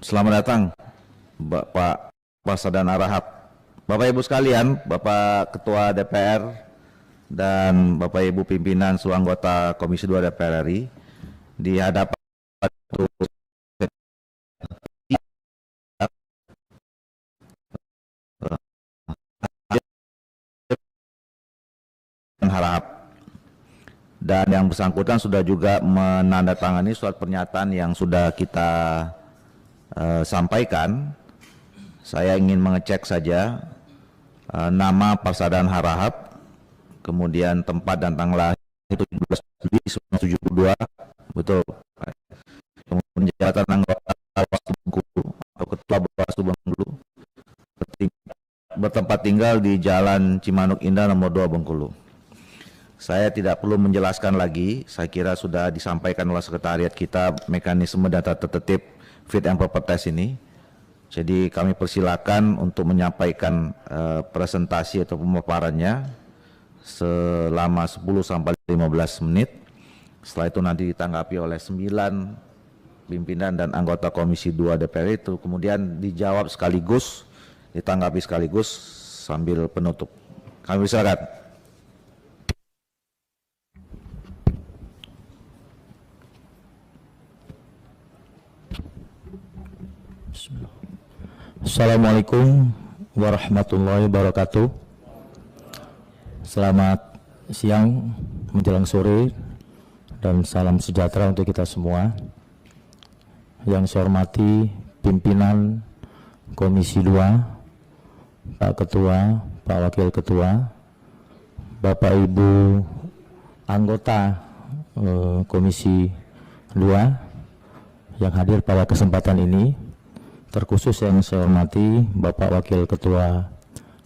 Selamat datang Bapak Pasdan Harahap. Bapak Ibu sekalian, Bapak Ketua DPR dan Bapak Ibu pimpinan seluruh anggota Komisi 2 DPR RI, di hadapan Harahap, dan yang bersangkutan sudah juga menandatangani surat pernyataan yang sudah kita sampaikan. Saya ingin mengecek saja nama Pasdan Harahap, kemudian tempat dan tanggal lahir 17 Juli 1972, betul. Kemudian jabatan anggota Bawaslu Bengkulu atau Ketua Bawaslu Bengkulu, bertempat tinggal di Jalan Cimanuk Indah nomor 2 Bengkulu. Saya tidak perlu menjelaskan lagi, saya kira sudah disampaikan oleh sekretariat kita mekanisme data tertib fit and proper test ini. Jadi kami persilakan untuk menyampaikan presentasi atau pemaparannya selama 10-15 menit. Setelah itu nanti ditanggapi oleh 9 pimpinan dan anggota Komisi 2 DPR itu, kemudian dijawab sekaligus, ditanggapi sekaligus sambil penutup. Kami persilakan. Assalamualaikum warahmatullahi wabarakatuh. Selamat siang menjelang sore dan salam sejahtera untuk kita semua. Yang saya hormati pimpinan Komisi 2, Pak Ketua, Pak Wakil Ketua, Bapak Ibu anggota Komisi 2 yang hadir pada kesempatan ini. Terkhusus yang saya hormati Bapak Wakil Ketua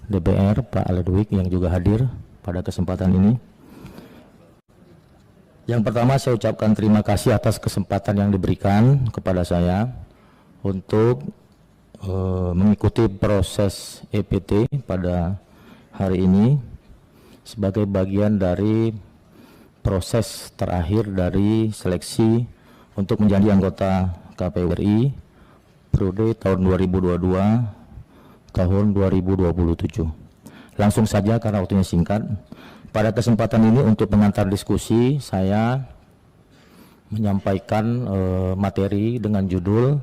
DPR Pak Ledwig yang juga hadir pada kesempatan ini. Yang pertama saya ucapkan terima kasih atas kesempatan yang diberikan kepada saya untuk mengikuti proses EPT pada hari ini sebagai bagian dari proses terakhir dari seleksi untuk menjadi anggota KPU RI periode tahun 2022 tahun 2027. Langsung saja karena waktunya singkat. Pada kesempatan ini untuk pengantar diskusi saya menyampaikan materi dengan judul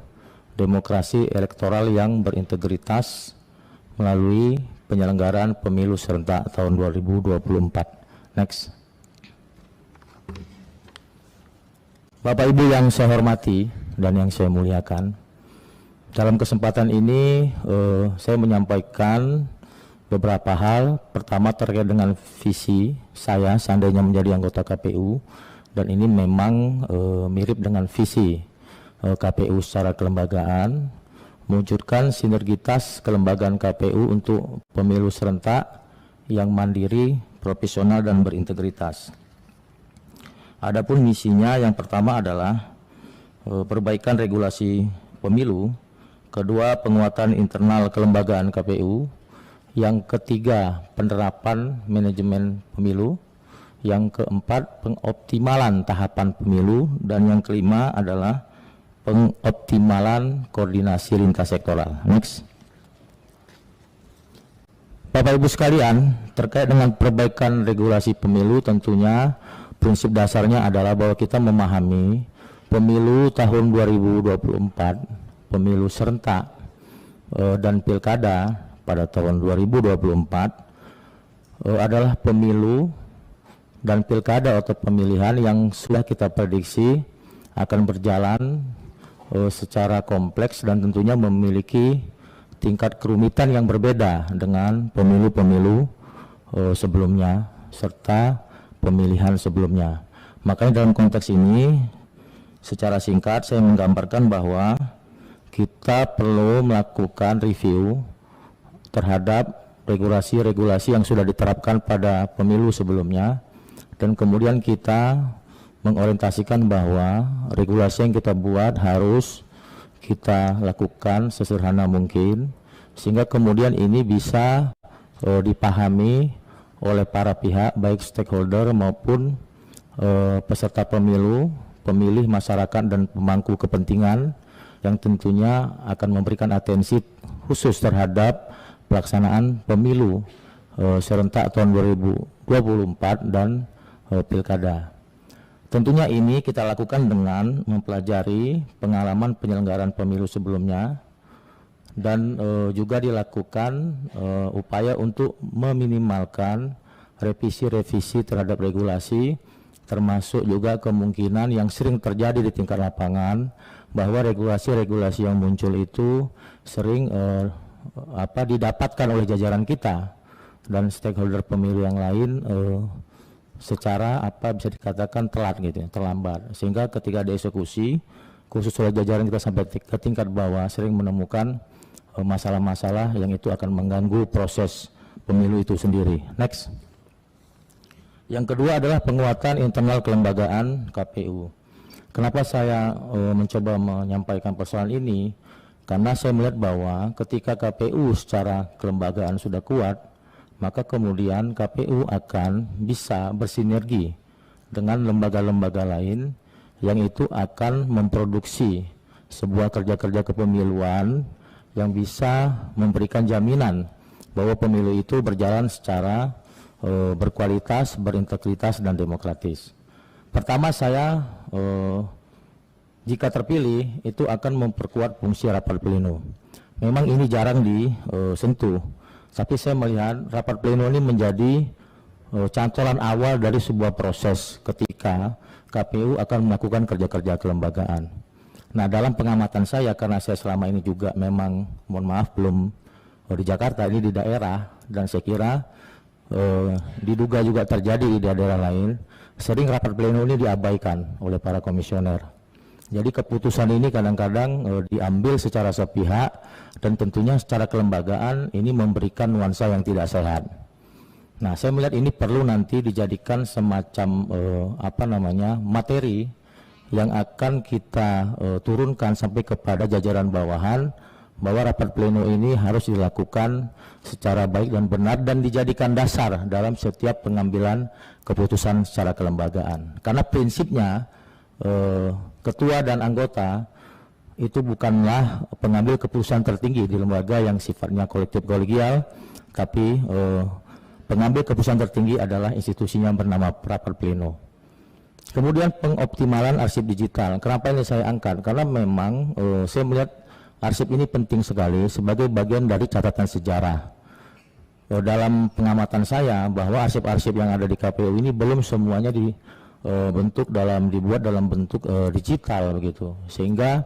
Demokrasi Elektoral yang Berintegritas melalui penyelenggaraan pemilu serentak tahun 2024. Next. Bapak Ibu yang saya hormati dan yang saya muliakan, dalam kesempatan ini saya menyampaikan beberapa hal. Pertama terkait dengan visi saya seandainya menjadi anggota KPU, dan ini memang mirip dengan visi KPU secara kelembagaan, mewujudkan sinergitas kelembagaan KPU untuk pemilu serentak yang mandiri, profesional dan berintegritas. Adapun misinya yang pertama adalah perbaikan regulasi pemilu, kedua penguatan internal kelembagaan KPU, yang ketiga penerapan manajemen pemilu, yang keempat pengoptimalan tahapan pemilu, dan yang kelima adalah pengoptimalan koordinasi lintas sektoral. Next. Bapak Ibu sekalian, terkait dengan perbaikan regulasi pemilu, tentunya prinsip dasarnya adalah bahwa kita memahami pemilu tahun 2024, pemilu serentak dan pilkada pada tahun 2024 adalah pemilu dan pilkada atau pemilihan yang sudah kita prediksi akan berjalan secara kompleks dan tentunya memiliki tingkat kerumitan yang berbeda dengan pemilu-pemilu sebelumnya serta pemilihan sebelumnya. Makanya dalam konteks ini secara singkat saya menggambarkan bahwa kita perlu melakukan review terhadap regulasi-regulasi yang sudah diterapkan pada pemilu sebelumnya, dan kemudian kita mengorientasikan bahwa regulasi yang kita buat harus kita lakukan sesederhana mungkin sehingga kemudian ini bisa dipahami oleh para pihak baik stakeholder maupun peserta pemilu, pemilih, masyarakat dan pemangku kepentingan yang tentunya akan memberikan atensi khusus terhadap pelaksanaan pemilu serentak tahun 2024 dan pilkada. Tentunya ini kita lakukan dengan mempelajari pengalaman penyelenggaraan pemilu sebelumnya dan juga dilakukan upaya untuk meminimalkan revisi-revisi terhadap regulasi, termasuk juga kemungkinan yang sering terjadi di tingkat lapangan bahwa regulasi-regulasi yang muncul itu sering didapatkan oleh jajaran kita dan stakeholder pemilu yang lain secara bisa dikatakan telat gitu ya, terlambat, sehingga ketika dieksekusi khusus oleh jajaran kita sampai ke tingkat bawah sering menemukan masalah-masalah yang itu akan mengganggu proses pemilu itu sendiri. Next. Yang kedua adalah penguatan internal kelembagaan KPU. Kenapa saya mencoba menyampaikan persoalan ini? Karena saya melihat bahwa ketika KPU secara kelembagaan sudah kuat, maka kemudian KPU akan bisa bersinergi dengan lembaga-lembaga lain yang itu akan memproduksi sebuah kerja-kerja kepemiluan yang bisa memberikan jaminan bahwa pemilu itu berjalan secara berkualitas, berintegritas, dan demokratis. Pertama, saya jika terpilih itu akan memperkuat fungsi rapat pleno. Memang ini jarang disentuh, tapi saya melihat rapat pleno ini menjadi cantolan awal dari sebuah proses ketika KPU akan melakukan kerja-kerja kelembagaan. Nah, dalam pengamatan saya, karena saya selama ini juga memang, mohon maaf, belum di Jakarta, ini di daerah, dan saya kira diduga juga terjadi di daerah lain, sering rapat pleno ini diabaikan oleh para komisioner. Jadi keputusan ini kadang-kadang diambil secara sepihak dan tentunya secara kelembagaan ini memberikan nuansa yang tidak sehat. Nah, saya melihat ini perlu nanti dijadikan semacam materi yang akan kita turunkan sampai kepada jajaran bawahan bahwa rapat pleno ini harus dilakukan secara baik dan benar dan dijadikan dasar dalam setiap pengambilan keputusan secara kelembagaan. Karena prinsipnya ketua dan anggota itu bukanlah pengambil keputusan tertinggi di lembaga yang sifatnya kolektif kolegial, tapi pengambil keputusan tertinggi adalah institusinya bernama rapat pleno. Kemudian pengoptimalan arsip digital. Kenapa ini saya angkat? Karena memang saya melihat arsip ini penting sekali sebagai bagian dari catatan sejarah. Dalam pengamatan saya bahwa arsip-arsip yang ada di KPU ini belum semuanya dibuat dalam bentuk digital begitu, sehingga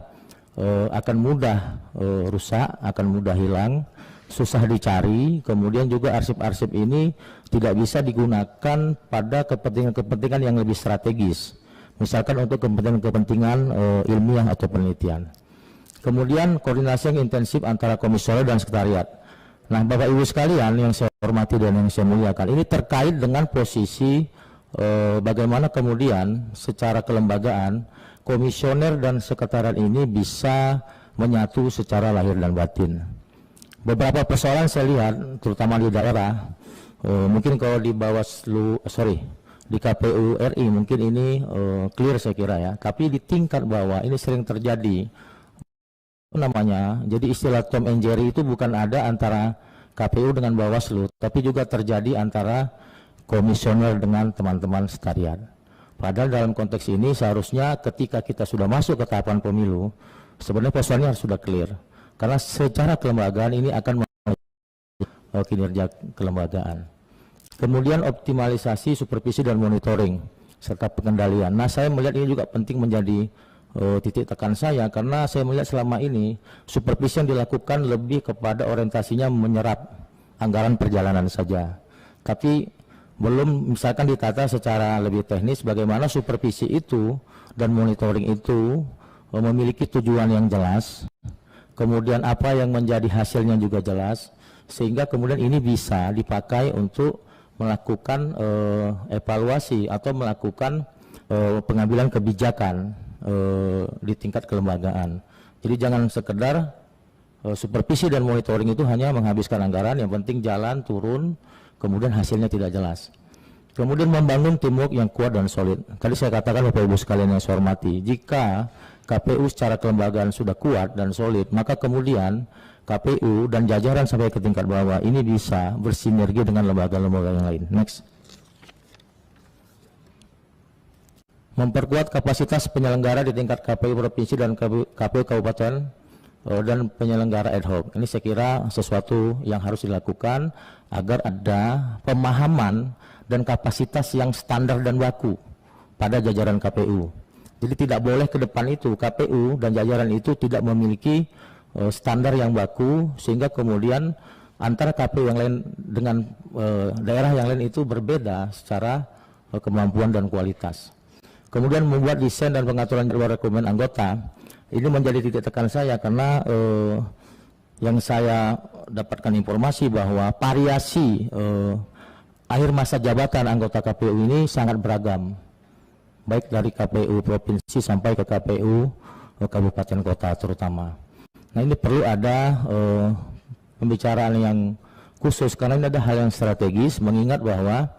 akan mudah rusak, akan mudah hilang, susah dicari. Kemudian juga arsip-arsip ini tidak bisa digunakan pada kepentingan-kepentingan yang lebih strategis, misalkan untuk kepentingan-kepentingan ilmiah atau penelitian. Kemudian koordinasi yang intensif antara komisioner dan sekretariat. Nah, Bapak Ibu sekalian yang saya hormati dan yang saya muliakan, ini terkait dengan posisi bagaimana kemudian secara kelembagaan komisioner dan sekretariat ini bisa menyatu secara lahir dan batin. Beberapa persoalan saya lihat terutama di daerah, mungkin kalau di di KPU RI mungkin ini clear saya kira ya, tapi di tingkat bawah ini sering terjadi jadi istilah Tom and Jerry itu bukan ada antara KPU dengan Bawaslu, tapi juga terjadi antara komisioner dengan teman-teman sekretariat. Padahal dalam konteks ini seharusnya ketika kita sudah masuk ke tahapan pemilu, sebenarnya persoalannya harus sudah clear. Karena secara kelembagaan ini akan kinerja kelembagaan. Kemudian optimalisasi, supervisi dan monitoring serta pengendalian. Nah, saya melihat ini juga penting menjadi titik tekan saya, karena saya melihat selama ini supervisi yang dilakukan lebih kepada orientasinya menyerap anggaran perjalanan saja, tapi belum misalkan ditata secara lebih teknis bagaimana supervisi itu dan monitoring itu memiliki tujuan yang jelas, kemudian apa yang menjadi hasilnya juga jelas, sehingga kemudian ini bisa dipakai untuk melakukan evaluasi atau melakukan pengambilan kebijakan di tingkat kelembagaan. Jadi jangan sekedar supervisi dan monitoring itu hanya menghabiskan anggaran, yang penting jalan turun, kemudian hasilnya tidak jelas. Kemudian membangun teamwork yang kuat dan solid. Tadi saya katakan Bapak Ibu sekalian yang saya hormati, jika KPU secara kelembagaan sudah kuat dan solid, maka kemudian KPU dan jajaran sampai ke tingkat bawah ini bisa bersinergi dengan lembaga-lembaga yang lain. Next. Memperkuat kapasitas penyelenggara di tingkat KPU provinsi dan KPU kabupaten dan penyelenggara ad hoc. Ini saya kira sesuatu yang harus dilakukan agar ada pemahaman dan kapasitas yang standar dan baku pada jajaran KPU. Jadi tidak boleh ke depan itu KPU dan jajaran itu tidak memiliki standar yang baku, sehingga kemudian antara KPU yang lain dengan daerah yang lain itu berbeda secara kemampuan dan kualitas. Kemudian membuat desain dan pengaturan jadwal rekrutmen anggota, ini menjadi titik tekan saya karena yang saya dapatkan informasi bahwa variasi akhir masa jabatan anggota KPU ini sangat beragam, baik dari KPU provinsi sampai ke KPU kabupaten kota terutama. Nah, ini perlu ada pembicaraan yang khusus karena ini ada hal yang strategis, mengingat bahwa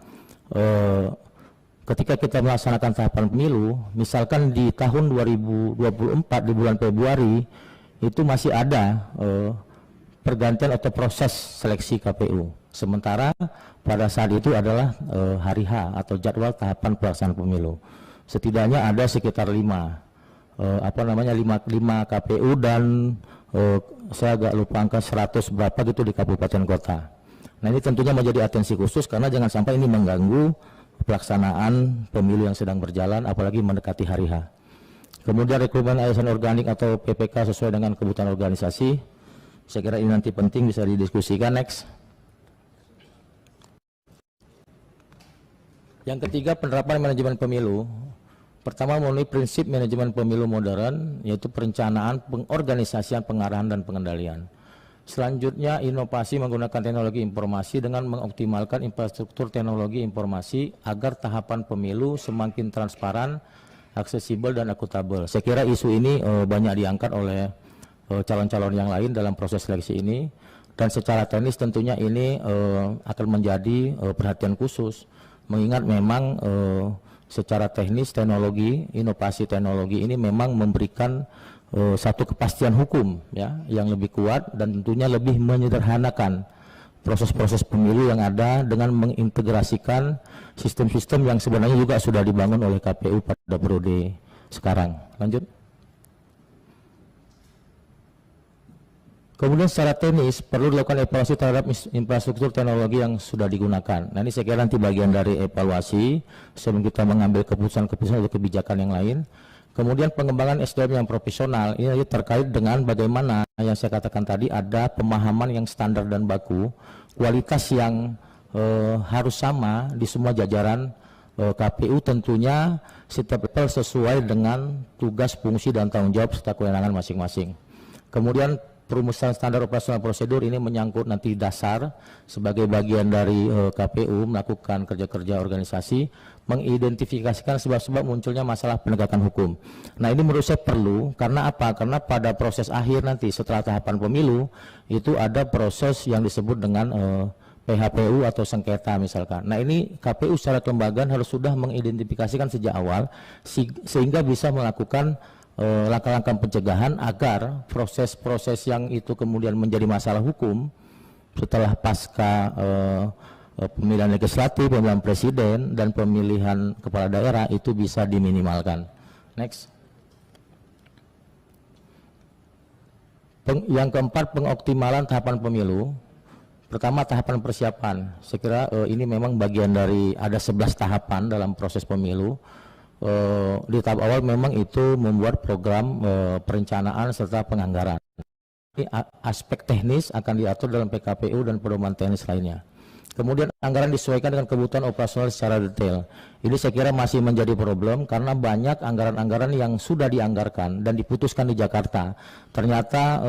ketika kita melaksanakan tahapan pemilu, misalkan di tahun 2024 di bulan Februari itu masih ada pergantian atau proses seleksi KPU. Sementara pada saat itu adalah hari H atau jadwal tahapan pelaksanaan pemilu. Setidaknya ada sekitar 5 KPU dan saya agak lupa angka 100 berapa gitu di kabupaten kota. Nah, ini tentunya menjadi atensi khusus karena jangan sampai ini mengganggu pelaksanaan pemilu yang sedang berjalan, apalagi mendekati hari H. Kemudian rekrutmen ASN organik atau PPK sesuai dengan kebutuhan organisasi. Saya kira ini nanti penting bisa didiskusikan. Next. Yang ketiga, penerapan manajemen pemilu. Pertama, memenuhi prinsip manajemen pemilu modern, yaitu perencanaan, pengorganisasian, pengarahan, dan pengendalian. Selanjutnya, inovasi menggunakan teknologi informasi dengan mengoptimalkan infrastruktur teknologi informasi agar tahapan pemilu semakin transparan, aksesibel, dan akuntabel. Saya kira isu ini banyak diangkat oleh calon-calon yang lain dalam proses seleksi ini, dan secara teknis tentunya ini akan menjadi perhatian khusus, mengingat memang secara teknis teknologi, inovasi teknologi ini memang memberikan satu kepastian hukum ya yang lebih kuat dan tentunya lebih menyederhanakan proses-proses pemilu yang ada dengan mengintegrasikan sistem-sistem yang sebenarnya juga sudah dibangun oleh KPU pada periode sekarang. Lanjut. Kemudian secara teknis perlu dilakukan evaluasi terhadap infrastruktur teknologi yang sudah digunakan. Nah, ini saya kira nanti bagian dari evaluasi sebelum kita mengambil keputusan-keputusan atau kebijakan yang lain. Kemudian pengembangan SDM yang profesional ini terkait dengan bagaimana yang saya katakan tadi, ada pemahaman yang standar dan baku, kualitas yang harus sama di semua jajaran KPU, tentunya setiap level sesuai dengan tugas, fungsi, dan tanggung jawab serta kewenangan masing-masing. Kemudian perumusan standar operasional prosedur ini menyangkut nanti dasar sebagai bagian dari KPU melakukan kerja-kerja organisasi, mengidentifikasikan sebab-sebab munculnya masalah penegakan hukum. Nah, ini menurut saya perlu, karena apa? Karena pada proses akhir nanti setelah tahapan pemilu itu ada proses yang disebut dengan PHPU atau sengketa misalkan. Nah, ini KPU secara kelembagaan harus sudah mengidentifikasikan sejak awal sehingga bisa melakukan langkah-langkah pencegahan agar proses-proses yang itu kemudian menjadi masalah hukum setelah pasca pemilihan legislatif, pemilihan presiden, dan pemilihan kepala daerah itu bisa diminimalkan. Next. Yang keempat, pengoptimalan tahapan pemilu. Pertama, tahapan persiapan. Saya kira ini memang bagian dari ada 11 tahapan dalam proses pemilu. Di tahap awal memang itu membuat program perencanaan serta penganggaran. Ini aspek teknis akan diatur dalam PKPU dan pedoman teknis lainnya. Kemudian anggaran disesuaikan dengan kebutuhan operasional secara detail. Ini saya kira masih menjadi problem karena banyak anggaran-anggaran yang sudah dianggarkan dan diputuskan di Jakarta ternyata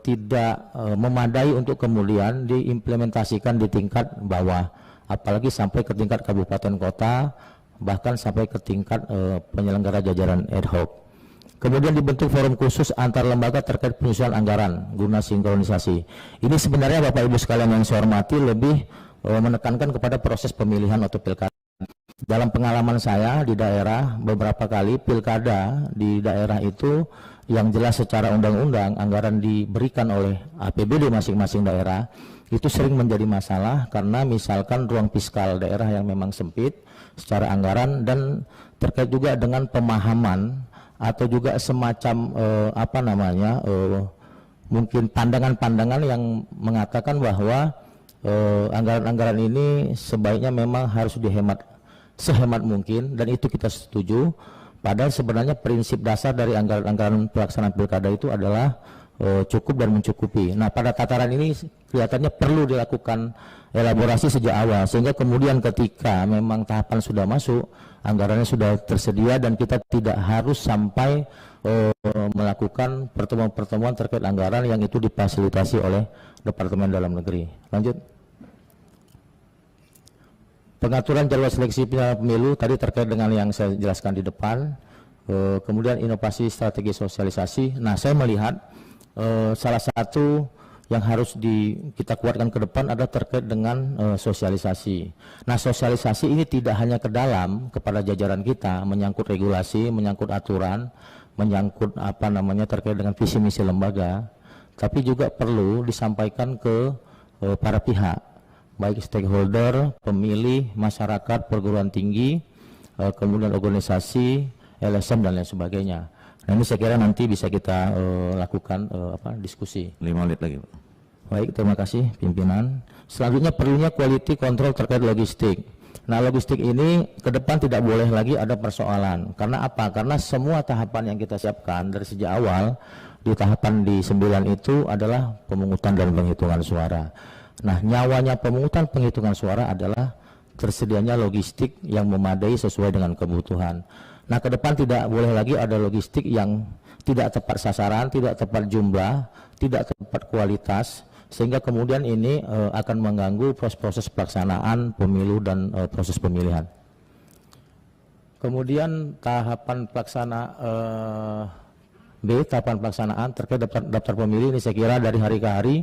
tidak memadai untuk kemudian diimplementasikan di tingkat bawah, apalagi sampai ke tingkat kabupaten kota, bahkan sampai ke tingkat penyelenggara jajaran ad hoc. Kemudian dibentuk forum khusus antar lembaga terkait penyusunan anggaran guna sinkronisasi. Ini sebenarnya Bapak Ibu sekalian yang saya hormati lebih menekankan kepada proses pemilihan atau pilkada. Dalam pengalaman saya di daerah, beberapa kali pilkada di daerah itu yang jelas secara undang-undang anggaran diberikan oleh APBD masing-masing daerah itu sering menjadi masalah karena misalkan ruang fiskal daerah yang memang sempit secara anggaran, dan terkait juga dengan pemahaman atau juga semacam mungkin pandangan-pandangan yang mengatakan bahwa anggaran-anggaran ini sebaiknya memang harus dihemat sehemat mungkin, dan itu kita setuju. Padahal sebenarnya prinsip dasar dari anggaran-anggaran pelaksanaan pilkada itu adalah cukup dan mencukupi. Nah, pada tataran ini kelihatannya perlu dilakukan elaborasi sejak awal, sehingga kemudian ketika memang tahapan sudah masuk, anggarannya sudah tersedia, dan kita tidak harus sampai melakukan pertemuan-pertemuan terkait anggaran yang itu difasilitasi oleh Departemen Dalam Negeri. Lanjut. Pengaturan jadwal seleksi penyelenggara pemilu tadi terkait dengan yang saya jelaskan di depan. Kemudian inovasi strategi sosialisasi. Nah, saya melihat salah satu yang harus kita kuatkan ke depan adalah terkait dengan sosialisasi. Nah, sosialisasi ini tidak hanya ke dalam kepada jajaran kita, menyangkut regulasi, menyangkut aturan, menyangkut terkait dengan visi misi lembaga, tapi juga perlu disampaikan ke para pihak, baik stakeholder, pemilih, masyarakat, perguruan tinggi, kemudian organisasi, LSM dan lain sebagainya. Nah, ini saya kira nanti bisa kita lakukan diskusi. 5 menit lagi, Pak. Baik, terima kasih pimpinan. Selanjutnya perlunya quality control terkait logistik. Nah, logistik ini ke depan tidak boleh lagi ada persoalan. Karena apa? Karena semua tahapan yang kita siapkan dari sejak awal, di tahapan di 9 itu adalah pemungutan dan penghitungan suara. Nah, nyawanya pemungutan penghitungan suara adalah tersedianya logistik yang memadai sesuai dengan kebutuhan. Nah, ke depan tidak boleh lagi ada logistik yang tidak tepat sasaran, tidak tepat jumlah, tidak tepat kualitas, sehingga kemudian ini akan mengganggu proses pelaksanaan pemilu dan proses pemilihan. Kemudian tahapan tahapan pelaksanaan terkait daftar pemilih ini, saya kira dari hari ke hari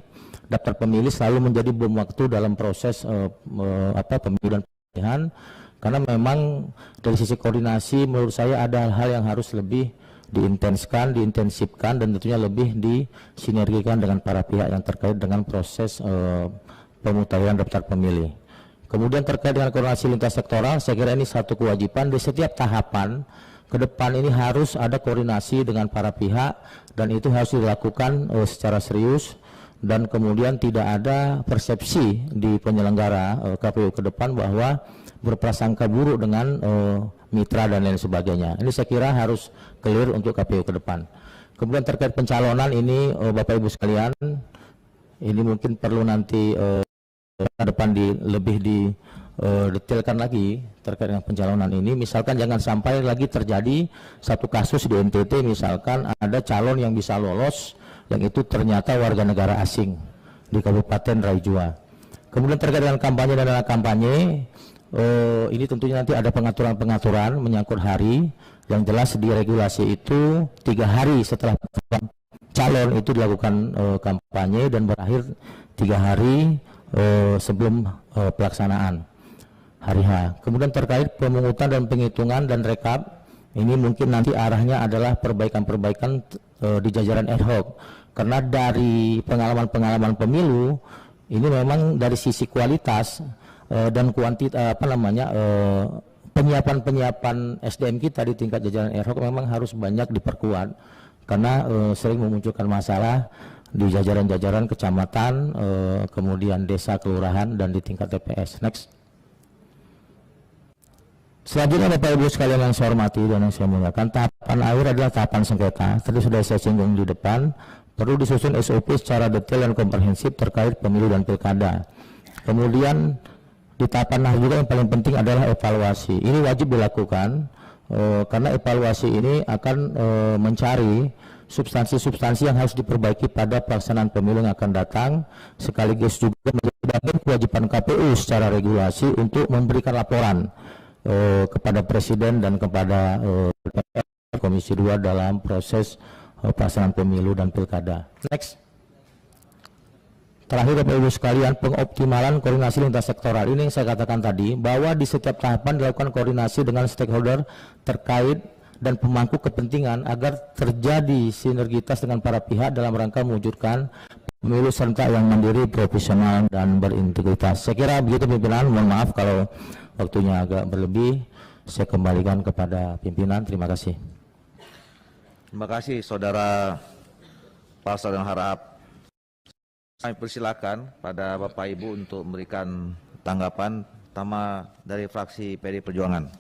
daftar pemilih selalu menjadi bom waktu dalam proses pemilu dan pemilihan, karena memang dari sisi koordinasi menurut saya ada hal yang harus lebih diintensifkan dan tentunya lebih disinergikan dengan para pihak yang terkait dengan proses pemutahiran daftar pemilih. Kemudian terkait dengan koordinasi lintas sektoral, saya kira ini satu kewajiban di setiap tahapan. Ke depan ini harus ada koordinasi dengan para pihak, dan itu harus dilakukan secara serius, dan kemudian tidak ada persepsi di penyelenggara KPU ke depan bahwa berprasangka buruk dengan mitra dan lain sebagainya. Ini saya kira harus clear untuk KPU ke depan. Kemudian terkait pencalonan ini Bapak Ibu sekalian, ini mungkin perlu nanti ke depan lebih detailkan lagi terkait dengan pencalonan ini. Misalkan jangan sampai lagi terjadi satu kasus di NTT, misalkan ada calon yang bisa lolos yang itu ternyata warga negara asing di Kabupaten Raijua. Kemudian terkait dengan kampanye dan dana kampanye, ini tentunya nanti ada pengaturan-pengaturan menyangkut hari. Yang jelas di regulasi itu 3 hari setelah calon itu dilakukan kampanye dan berakhir 3 hari sebelum pelaksanaan hari H. Kemudian terkait pemungutan dan penghitungan dan rekap, ini mungkin nanti arahnya adalah perbaikan-perbaikan di jajaran ad hoc, karena dari pengalaman-pengalaman pemilu ini memang dari sisi kualitas dan kuantitas penyiapan SDM kita di tingkat jajaran ad hoc memang harus banyak diperkuat, karena sering memunculkan masalah di jajaran-jajaran kecamatan, kemudian desa, kelurahan, dan di tingkat TPS. Next. Selanjutnya Bapak Ibu sekalian yang saya hormati dan yang saya muliakan, tahapan akhir adalah tahapan sengketa. Tadi sudah saya singgung di depan, perlu disusun SOP secara detail dan komprehensif terkait pemilu dan pilkada. Kemudian di tahapan akhir juga yang paling penting adalah evaluasi. Ini wajib dilakukan karena evaluasi ini akan mencari substansi-substansi yang harus diperbaiki pada pelaksanaan pemilu yang akan datang, sekaligus juga menjadi bagian kewajiban KPU secara regulasi untuk memberikan laporan kepada Presiden dan kepada Komisi 2 dalam proses pelaksanaan pemilu dan pilkada. Next. Terakhir Bapak Ibu sekalian, pengoptimalan koordinasi lintas sektoral. Ini yang saya katakan tadi, bahwa di setiap tahapan dilakukan koordinasi dengan stakeholder terkait dan pemangku kepentingan agar terjadi sinergitas dengan para pihak dalam rangka mewujudkan pemilu serentak yang mandiri, profesional, dan berintegritas. Saya kira begitu pimpinan, mohon maaf kalau waktunya agak berlebih. Saya kembalikan kepada pimpinan, terima kasih. Terima kasih Saudara Parsa dan Harahap. Kami persilakan pada Bapak Ibu untuk memberikan tanggapan, pertama dari fraksi PD Perjuangan.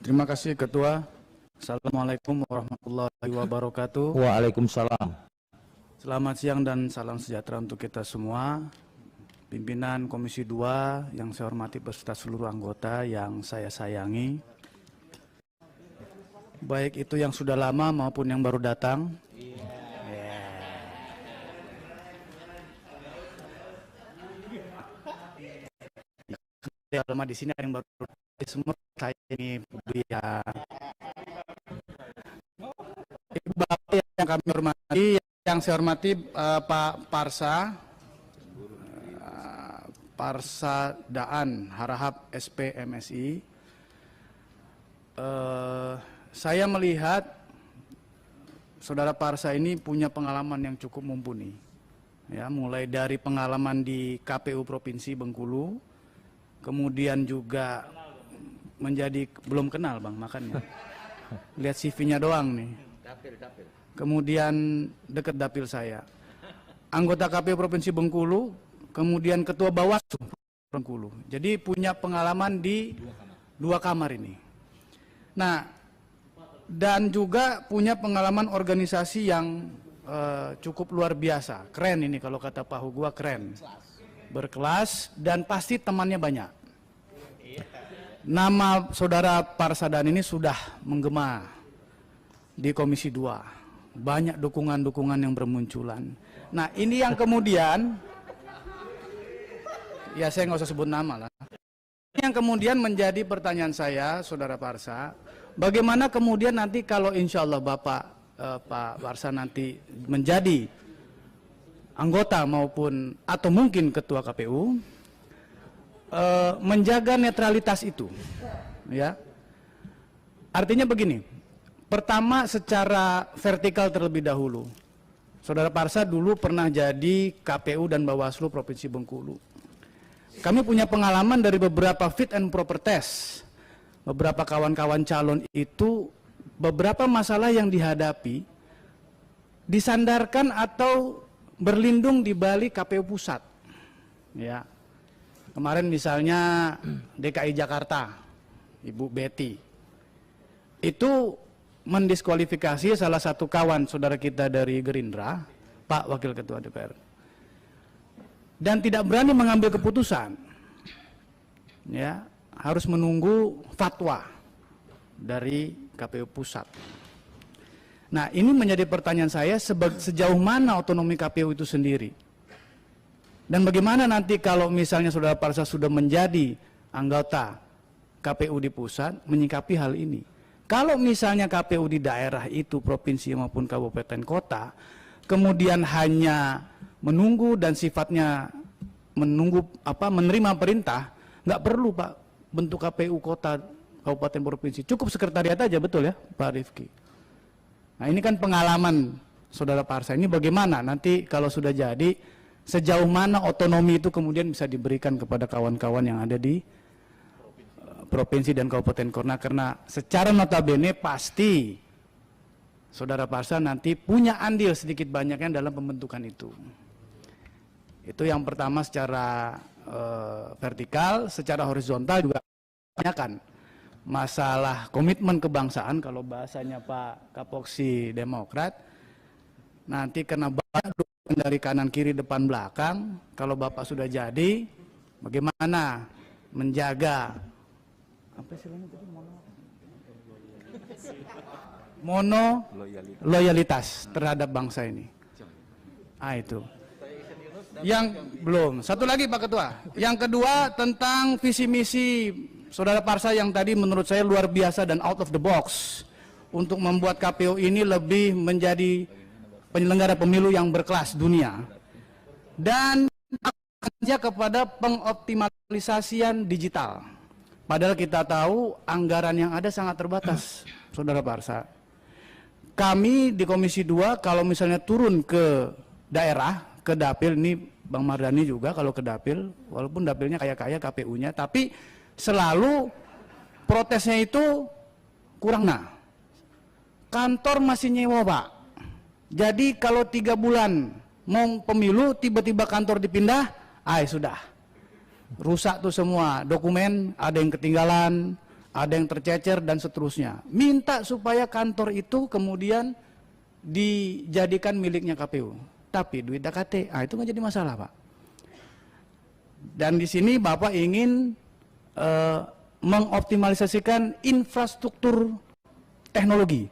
Terima kasih Ketua. Assalamualaikum warahmatullahi wabarakatuh. Waalaikumsalam. Selamat siang dan salam sejahtera untuk kita semua. Pimpinan Komisi 2 yang saya hormati beserta seluruh anggota yang saya sayangi. Baik itu yang sudah lama maupun yang baru datang. Lama di sini ada yang baru semua saya ini ya. Ibu Bapak yang kami hormati, yang saya hormati Pak Parsa Daan Harahap SP MSI. Saya melihat Saudara Parsa ini punya pengalaman yang cukup mumpuni. Ya, mulai dari pengalaman di KPU Provinsi Bengkulu, kemudian juga menjadi belum kenal Bang makanya. Lihat CV-nya doang nih. Kemudian dekat dapil saya. Anggota KPU Provinsi Bengkulu, kemudian Ketua Bawaslu Bengkulu. Jadi punya pengalaman di dua kamar ini. Nah, dan juga punya pengalaman organisasi yang cukup luar biasa. Keren ini kalau kata Pak Hugua, keren. Berkelas dan pasti temannya banyak. Nama Saudara Parsadan ini sudah menggema di Komisi 2. Banyak dukungan-dukungan yang bermunculan. Nah, ini yang kemudian, ya saya nggak usah sebut nama lah. Ini yang kemudian menjadi pertanyaan saya, Saudara Parsa, bagaimana kemudian nanti kalau insya Allah Pak Parsa nanti menjadi anggota maupun atau mungkin ketua KPU, menjaga netralitas itu, ya. Artinya begini, pertama secara vertikal terlebih dahulu. Saudara Parsa dulu pernah jadi KPU dan Bawaslu Provinsi Bengkulu. Kami punya pengalaman dari beberapa fit and proper test. Beberapa kawan-kawan calon itu, beberapa masalah yang dihadapi disandarkan atau berlindung di balik KPU pusat. Ya. Kemarin misalnya DKI Jakarta, Ibu Betty, itu mendiskualifikasi salah satu kawan saudara kita dari Gerindra, Pak Wakil Ketua DPR, dan tidak berani mengambil keputusan. Ya, harus menunggu fatwa dari KPU pusat. Nah, ini menjadi pertanyaan saya, sejauh mana otonomi KPU itu sendiri? Dan bagaimana nanti kalau misalnya Saudara Parsa sudah menjadi anggota KPU di pusat menyikapi hal ini? Kalau misalnya KPU di daerah itu, provinsi maupun kabupaten kota, kemudian hanya menunggu dan sifatnya menunggu menerima perintah, nggak perlu Pak bentuk KPU kota, kabupaten, provinsi, cukup sekretariat aja, betul ya Pak Rifki? Nah, ini kan pengalaman Saudara Parsa, ini bagaimana nanti kalau sudah jadi, sejauh mana otonomi itu kemudian bisa diberikan kepada kawan-kawan yang ada di provinsi dan kabupaten kota, karena secara notabene pasti Saudara Parsa nanti punya andil sedikit banyaknya dalam pembentukan itu. Itu yang pertama secara vertikal. Secara horizontal juga tanyakan masalah komitmen kebangsaan, kalau bahasanya Pak Kapoksi Demokrat, nanti kena banyak dukungan dari kanan kiri depan belakang. Kalau Bapak sudah jadi, bagaimana menjaga apa istilahnya tadi, loyalitas terhadap bangsa ini. Ah, itu. Yang belum. Satu lagi Pak Ketua. Yang kedua tentang visi misi Saudara Parsa yang tadi menurut saya luar biasa dan out of the box untuk membuat KPU ini lebih menjadi penyelenggara pemilu yang berkelas dunia. Dan kerja kepada pengoptimalisasian digital. Padahal kita tahu anggaran yang ada sangat terbatas, Saudara Parsa. Kami di Komisi 2 kalau misalnya turun ke daerah, ke Dapil, ini Bang Mardhani juga kalau ke Dapil, walaupun Dapilnya kaya-kaya KPU-nya, tapi selalu protesnya itu kurang. Nah, kantor masih nyewa, Pak. Jadi kalau 3 bulan mau pemilu, tiba-tiba kantor dipindah, sudah. Rusak tuh semua, dokumen ada yang ketinggalan, ada yang tercecer dan seterusnya. Minta supaya kantor itu kemudian dijadikan miliknya KPU. Tapi duit DKT, itu nggak jadi masalah, Pak. Dan di sini Bapak ingin mengoptimalisasikan infrastruktur teknologi.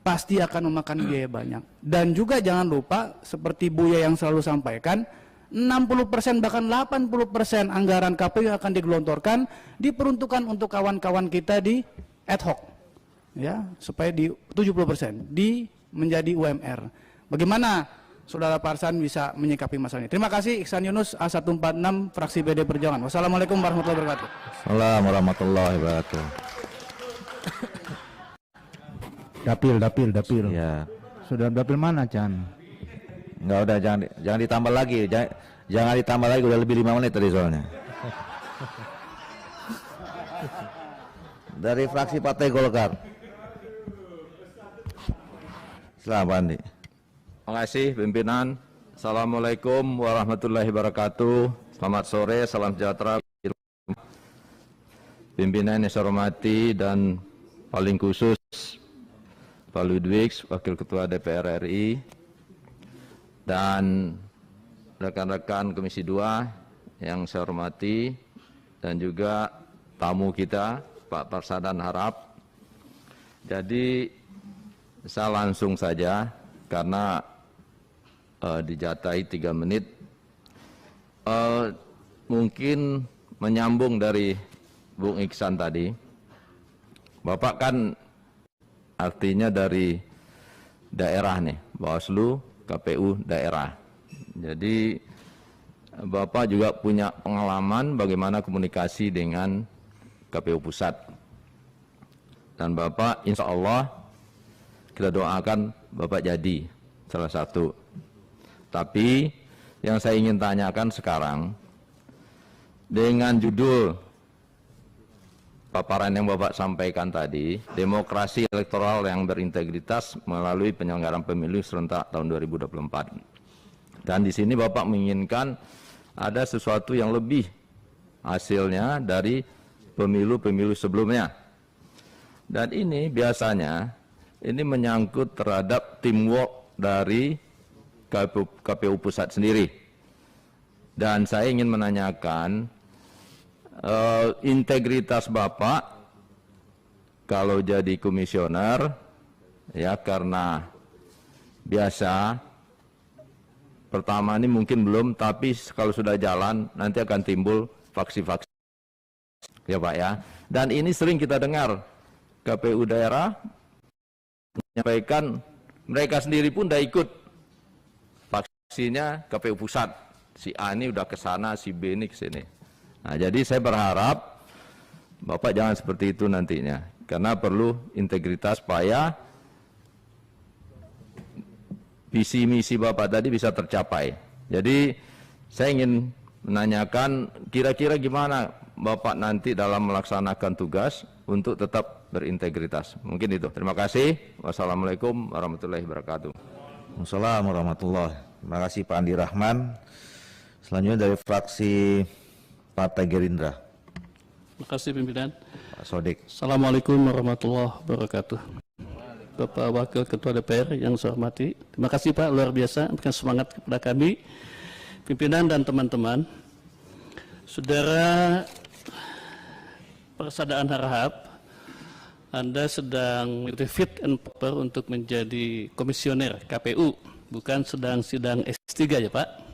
Pasti akan memakan biaya banyak. Dan juga jangan lupa, seperti Buya yang selalu sampaikan, 60% bahkan 80% anggaran KPU yang akan digelontorkan diperuntukkan untuk kawan-kawan kita di ad hoc, ya, supaya di 70% menjadi UMR. Bagaimana Saudara Parsan bisa menyikapi masalah ini? Terima kasih. Iksan Yunus, A146, fraksi PD Perjuangan. Wassalamualaikum warahmatullahi wabarakatuh. Assalamualaikum warahmatullahi wabarakatuh. Dapil. Ya, Sudah dapil mana, Chan? nggak udah, jangan ditambah lagi, jangan ditambah lagi, udah lebih 5 menit tadi soalnya. Dari fraksi Partai Golkar. Selamat, Andi. Terima kasih pimpinan. Assalamualaikum warahmatullahi wabarakatuh. Selamat sore, salam sejahtera. Pimpinan yang saya hormati dan paling khusus Pak Ludwig, Wakil Ketua DPR RI, dan rekan-rekan Komisi 2 yang saya hormati, dan juga tamu kita Pak Parsadan Harap. Jadi saya langsung saja karena dijatahi 3 menit. Mungkin menyambung dari Bung Iksan tadi. Bapak kan artinya dari daerah nih, Bawaslu, KPU daerah. Jadi Bapak juga punya pengalaman bagaimana komunikasi dengan KPU pusat. Dan Bapak insya Allah kita doakan Bapak jadi salah satu. Tapi yang saya ingin tanyakan sekarang, dengan judul paparan yang Bapak sampaikan tadi, demokrasi elektoral yang berintegritas melalui penyelenggaraan pemilu serentak tahun 2024. Dan di sini Bapak menginginkan ada sesuatu yang lebih hasilnya dari pemilu-pemilu sebelumnya. Dan ini biasanya ini menyangkut terhadap teamwork dari KPU pusat sendiri. Dan saya ingin menanyakan integritas Bapak kalau jadi komisioner, ya, karena biasa pertama ini mungkin belum, tapi kalau sudah jalan nanti akan timbul faksi-faksi, ya Pak ya. Dan ini sering kita dengar KPU daerah menyampaikan mereka sendiri pun udah ikut faksinya KPU pusat, si A ini udah ke sana, si B ini ke sini. Nah, jadi saya berharap Bapak jangan seperti itu nantinya, karena perlu integritas supaya visi misi Bapak tadi bisa tercapai. Jadi saya ingin menanyakan kira-kira gimana Bapak nanti dalam melaksanakan tugas untuk tetap berintegritas. Mungkin itu. Terima kasih. Wassalamualaikum warahmatullahi wabarakatuh. Wassalamualaikum warahmatullahi wabarakatuh. Terima kasih Pak Andi Rahman. Selanjutnya dari fraksi Partai Gerindra. Terima kasih pimpinan. Pak Sodik. Assalamualaikum warahmatullahi wabarakatuh. Bapak Wakil Ketua DPR yang saya hormati, terima kasih Pak, luar biasa memberikan semangat kepada kami, pimpinan dan teman-teman. Saudara Parsadan Harahap, Anda sedang fit and proper untuk menjadi komisioner KPU, bukan sedang sidang S3 ya Pak.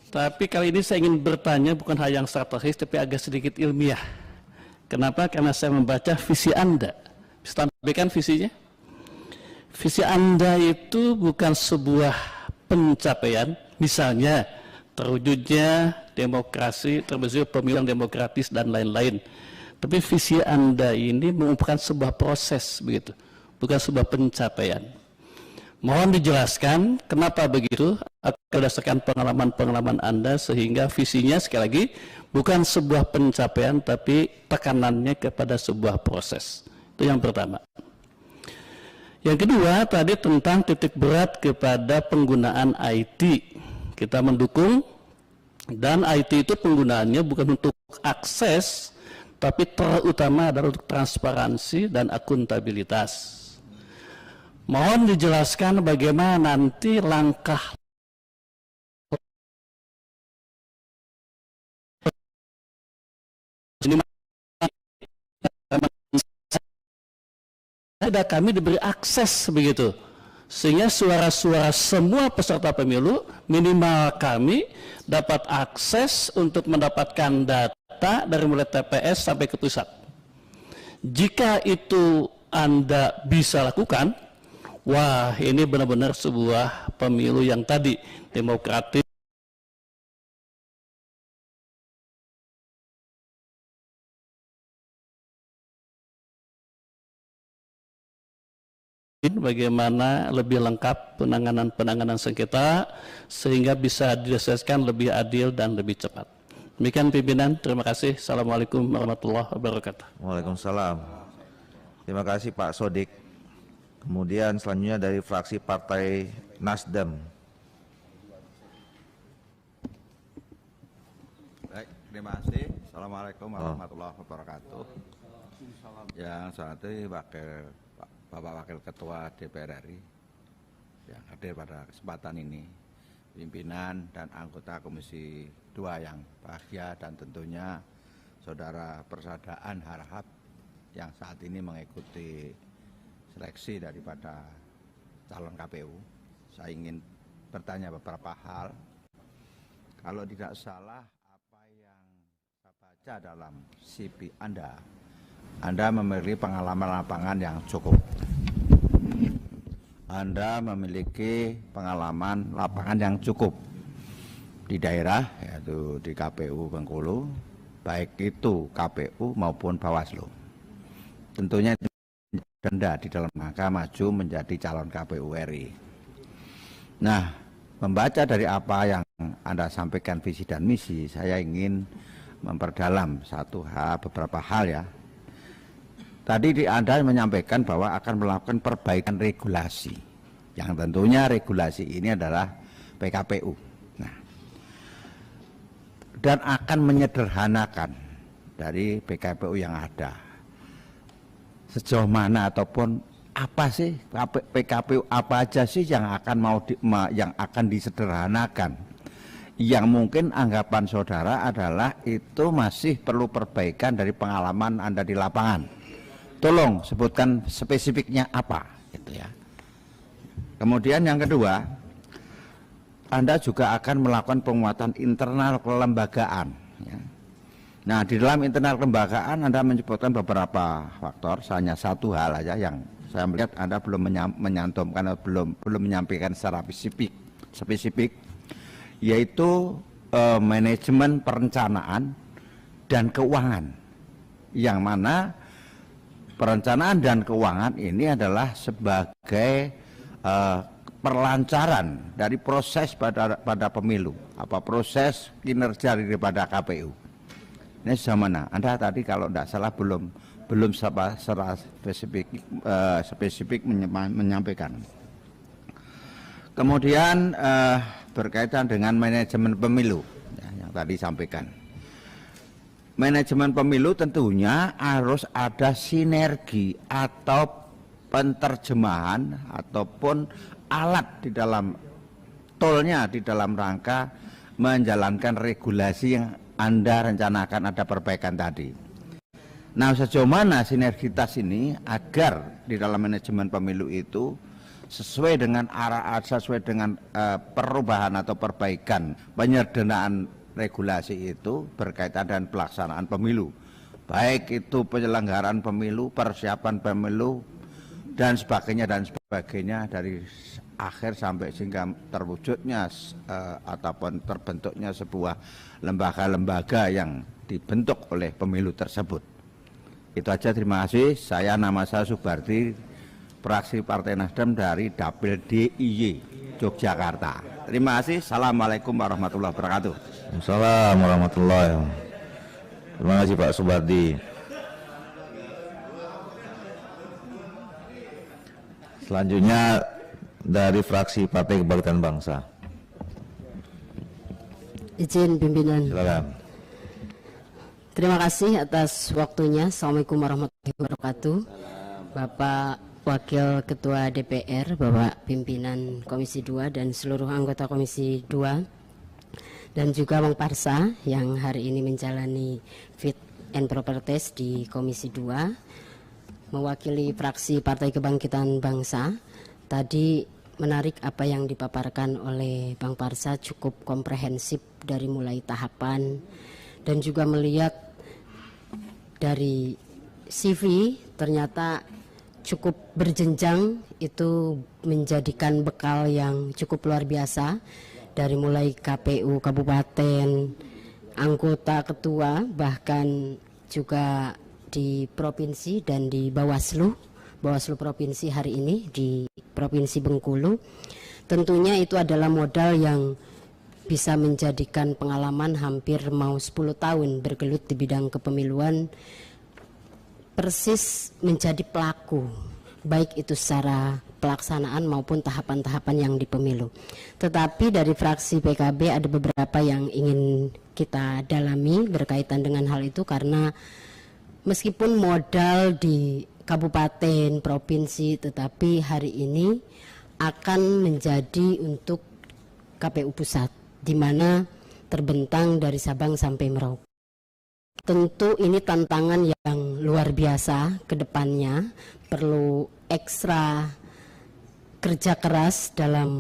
Tapi kali ini saya ingin bertanya bukan hal yang strategis, tapi agak sedikit ilmiah. Kenapa? Karena saya membaca visi Anda. Bisa tampilkan visinya? Visi Anda itu bukan sebuah pencapaian, misalnya terwujudnya demokrasi, terwujudnya pemilu yang demokratis dan lain-lain. Tapi visi Anda ini merupakan sebuah proses begitu, bukan sebuah pencapaian. Mohon dijelaskan kenapa begitu, berdasarkan pengalaman-pengalaman Anda sehingga visinya sekali lagi bukan sebuah pencapaian tapi tekanannya kepada sebuah proses. Itu yang pertama. Yang kedua tadi tentang titik berat kepada penggunaan IT. Kita mendukung, dan IT itu penggunaannya bukan untuk akses tapi terutama adalah untuk transparansi dan akuntabilitas. Mohon dijelaskan bagaimana nanti langkah ada kami diberi akses begitu, sehingga suara-suara semua peserta pemilu minimal kami dapat akses untuk mendapatkan data dari mulai TPS sampai ke pusat. Jika itu Anda bisa lakukan, wah ini benar-benar sebuah pemilu yang tadi demokratis, bagaimana lebih lengkap penanganan sengketa sehingga bisa diselesaikan lebih adil dan lebih cepat. Demikian pimpinan, terima kasih. Assalamualaikum warahmatullahi wabarakatuh. Waalaikumsalam. Terima kasih Pak Sodik. Kemudian selanjutnya dari fraksi Partai Nasdem. Baik, terima kasih. Assalamualaikum warahmatullahi wabarakatuh. Yang satu Bapak Wakil Ketua DPR RI yang hadir pada kesempatan ini, pimpinan dan anggota Komisi 2 yang bahagia, dan tentunya Saudara Persaudaraan Harahap yang saat ini mengikuti seleksi daripada calon KPU. Saya ingin bertanya beberapa hal. Kalau tidak salah, apa yang saya baca dalam CV Anda memiliki pengalaman lapangan yang cukup. Anda memiliki pengalaman lapangan yang cukup di daerah, yaitu di KPU Bengkulu, baik itu KPU maupun Bawaslu. Tentunya Anda di dalam rangka maju menjadi calon KPU RI. Nah, membaca dari apa yang Anda sampaikan visi dan misi, saya ingin memperdalam beberapa hal ya. Tadi Anda menyampaikan bahwa akan melakukan perbaikan regulasi, yang tentunya regulasi ini adalah PKPU. Nah, dan akan menyederhanakan dari PKPU yang ada. Sejauh mana ataupun apa sih PKPU apa aja sih yang akan disederhanakan? Yang mungkin anggapan saudara adalah itu masih perlu perbaikan dari pengalaman Anda di lapangan. Tolong sebutkan spesifiknya apa, gitu ya. Kemudian yang kedua, Anda juga akan melakukan penguatan internal kelembagaan. Ya. Nah, di dalam internal kelembagaan Anda menyebutkan beberapa faktor, hanya satu hal aja yang saya melihat Anda belum menyantumkan atau belum menyampaikan secara spesifik, yaitu manajemen perencanaan dan keuangan, yang mana perencanaan dan keuangan ini adalah sebagai perlancaran dari proses pada pemilu, proses kinerja daripada KPU. Ini sejauh mana? Anda tadi kalau tidak salah belum secara spesifik menyampaikan. Kemudian berkaitan dengan manajemen pemilu ya, yang tadi sampaikan. Manajemen pemilu tentunya harus ada sinergi atau penerjemahan ataupun alat di dalam toolnya di dalam rangka menjalankan regulasi yang Anda rencanakan ada perbaikan tadi. Nah, sejauh mana sinergitas ini agar di dalam manajemen pemilu itu sesuai dengan sesuai dengan perubahan atau perbaikan penyederhanaan regulasi itu berkaitan dengan pelaksanaan pemilu, baik itu penyelenggaraan pemilu, persiapan pemilu, dan sebagainya dari akhir sampai sehingga terwujudnya ataupun terbentuknya sebuah lembaga-lembaga yang dibentuk oleh pemilu tersebut. Itu aja, terima kasih. Nama saya Subardi, fraksi Partai Nasdem dari Dapil DIY Yogyakarta. Terima kasih. Assalamualaikum warahmatullahi wabarakatuh. Assalamualaikum warahmatullahi wabarakatuh. Terima kasih Pak Subardi. Selanjutnya dari fraksi Partai Kebangkitan Bangsa. Izin pimpinan. Silakan. Terima kasih atas waktunya. Assalamualaikum warahmatullahi wabarakatuh. Bapak Wakil Ketua DPR, Bapak Pimpinan Komisi 2 dan seluruh anggota Komisi 2, dan juga Bang Parsa yang hari ini menjalani fit and proper test di Komisi 2 mewakili fraksi Partai Kebangkitan Bangsa. Tadi menarik apa yang dipaparkan oleh Bang Parsa, cukup komprehensif dari mulai tahapan dan juga melihat dari CV ternyata cukup berjenjang, itu menjadikan bekal yang cukup luar biasa dari mulai KPU kabupaten, anggota ketua, bahkan juga di provinsi dan di Bawaslu provinsi hari ini di Provinsi Bengkulu. Tentunya itu adalah modal yang bisa menjadikan pengalaman hampir mau 10 tahun bergelut di bidang kepemiluan, persis menjadi pelaku, baik itu secara pelaksanaan maupun tahapan-tahapan yang di pemilu. Tetapi dari fraksi PKB ada beberapa yang ingin kita dalami berkaitan dengan hal itu, karena meskipun modal di kabupaten, provinsi, tetapi hari ini akan menjadi untuk KPU pusat, di mana terbentang dari Sabang sampai Merauke. Tentu ini tantangan yang luar biasa ke depannya, perlu ekstra kerja keras dalam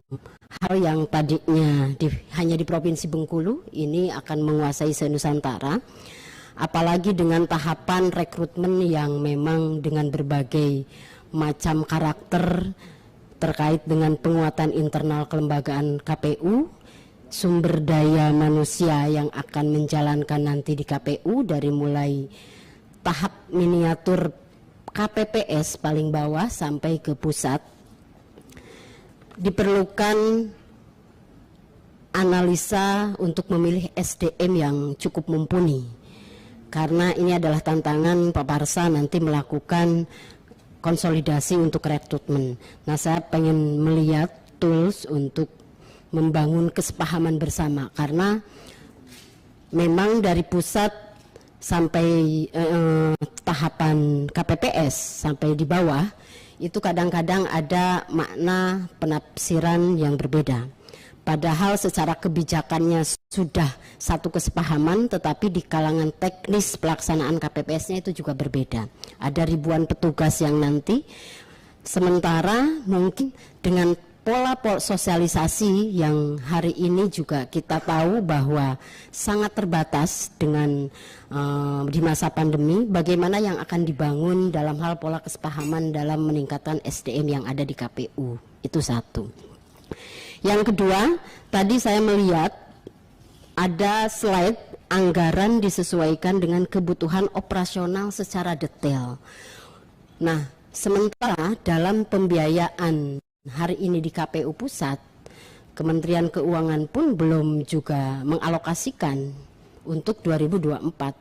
hal yang tadinya hanya di Provinsi Bengkulu, ini akan menguasai se-Nusantara, apalagi dengan tahapan rekrutmen yang memang dengan berbagai macam karakter terkait dengan penguatan internal kelembagaan KPU, sumber daya manusia yang akan menjalankan nanti di KPU dari mulai tahap miniatur KPPS paling bawah sampai ke pusat, diperlukan analisa untuk memilih SDM yang cukup mumpuni, karena ini adalah tantangan Pak Parsa nanti melakukan konsolidasi untuk rekrutmen. Nah, saya pengen melihat tools untuk membangun kesepahaman bersama, karena memang dari pusat sampai tahapan KPPS sampai di bawah itu kadang-kadang ada makna penafsiran yang berbeda. Padahal secara kebijakannya sudah satu kesepahaman, tetapi di kalangan teknis pelaksanaan KPPS-nya itu juga berbeda. Ada ribuan petugas yang nanti, sementara mungkin dengan pola sosialisasi yang hari ini juga kita tahu bahwa sangat terbatas dengan di masa pandemi, bagaimana yang akan dibangun dalam hal pola kesepahaman dalam meningkatkan SDM yang ada di KPU. Itu satu. Yang kedua, tadi saya melihat ada slide anggaran disesuaikan dengan kebutuhan operasional secara detail. Nah, sementara dalam pembiayaan hari ini di KPU pusat, Kementerian Keuangan pun belum juga mengalokasikan untuk 2024.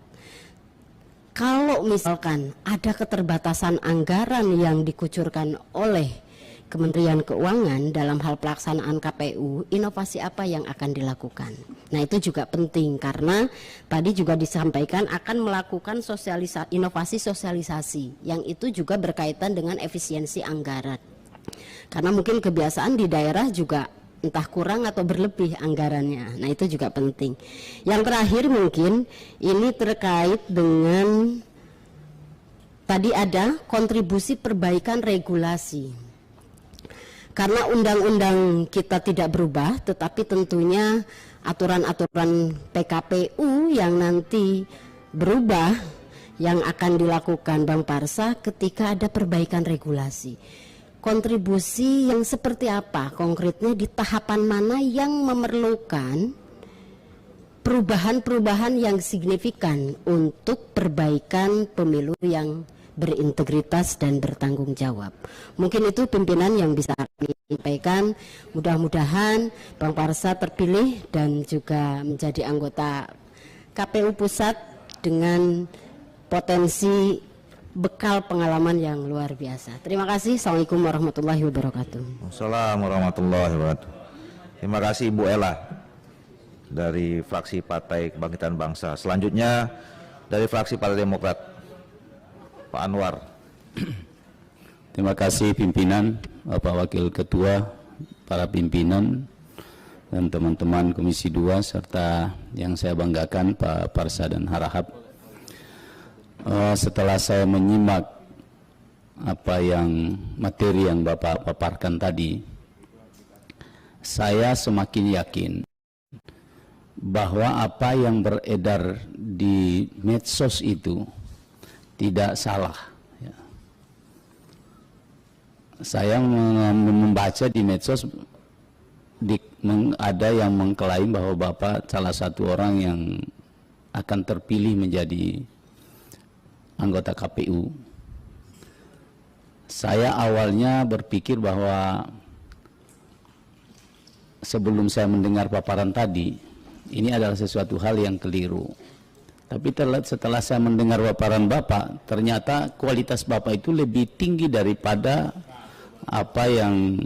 Kalau misalkan ada keterbatasan anggaran yang dikucurkan oleh Kementerian Keuangan dalam hal pelaksanaan KPU, inovasi apa yang akan dilakukan? Nah, itu juga penting, karena tadi juga disampaikan akan melakukan inovasi sosialisasi yang itu juga berkaitan dengan efisiensi anggaran. Karena mungkin kebiasaan di daerah juga entah kurang atau berlebih anggarannya. Nah, itu juga penting. Yang terakhir mungkin ini terkait dengan tadi ada kontribusi perbaikan regulasi. Karena undang-undang kita tidak berubah, tetapi tentunya aturan-aturan PKPU yang nanti berubah yang akan dilakukan Bang Parsa ketika ada perbaikan regulasi. kontribusi yang seperti apa konkretnya di tahapan mana yang memerlukan perubahan-perubahan yang signifikan untuk perbaikan pemilu yang berintegritas dan bertanggung jawab. Mungkin itu pimpinan yang bisa kami sampaikan. Mudah-mudahan Bang Parsa terpilih dan juga menjadi anggota KPU Pusat dengan potensi bekal pengalaman yang luar biasa. Terima kasih. Assalamualaikum warahmatullahi wabarakatuh. Assalamualaikum warahmatullahi wabarakatuh. Terima kasih Ibu Ella dari fraksi Partai Kebangkitan Bangsa. Selanjutnya dari fraksi Partai Demokrat, Pak Anwar. Terima kasih pimpinan, Bapak Wakil Ketua, para pimpinan, dan teman-teman Komisi 2, serta yang saya banggakan Pak Parsa dan Harahap. Setelah saya menyimak apa yang materi yang Bapak paparkan tadi, saya semakin yakin bahwa apa yang beredar di medsos itu tidak salah. Saya membaca di medsos ada yang mengklaim bahwa Bapak salah satu orang yang akan terpilih menjadi anggota KPU. Saya awalnya berpikir bahwa sebelum saya mendengar paparan tadi, ini adalah sesuatu hal yang keliru. Tapi setelah saya mendengar paparan Bapak, ternyata kualitas Bapak itu lebih tinggi daripada apa yang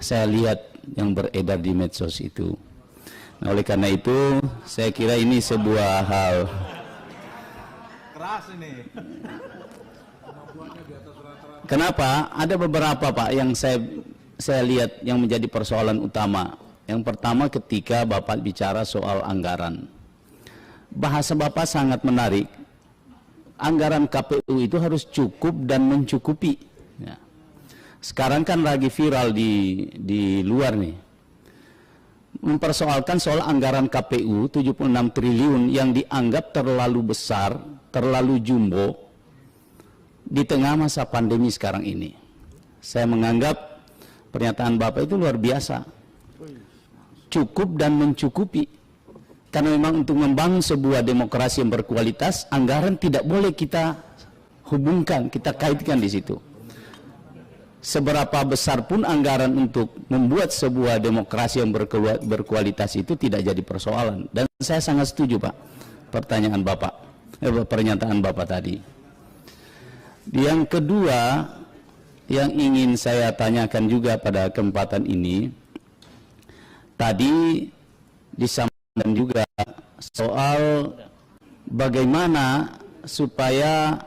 saya lihat yang beredar di medsos itu. Nah, oleh karena itu, saya kira ini sebuah hal keras ini. Kenapa? Ada beberapa Pak yang saya lihat yang menjadi persoalan utama. Yang pertama, ketika Bapak bicara soal anggaran, bahasa Bapak sangat menarik. Anggaran KPU itu harus cukup dan mencukupi. Ya. Sekarang kan lagi viral di luar nih, mempersoalkan soal anggaran KPU 76 triliun yang dianggap terlalu besar, terlalu jumbo di tengah masa pandemi sekarang ini. Saya menganggap pernyataan Bapak itu luar biasa. Cukup dan mencukupi, karena memang untuk membangun sebuah demokrasi yang berkualitas, anggaran tidak boleh kita hubungkan, kita kaitkan di situ. Seberapa besar pun anggaran untuk membuat sebuah demokrasi yang berkualitas itu tidak jadi persoalan. Dan saya sangat setuju Pak pernyataan Bapak tadi. Yang kedua yang ingin saya tanyakan juga pada kesempatan ini, tadi disampaikan juga soal bagaimana supaya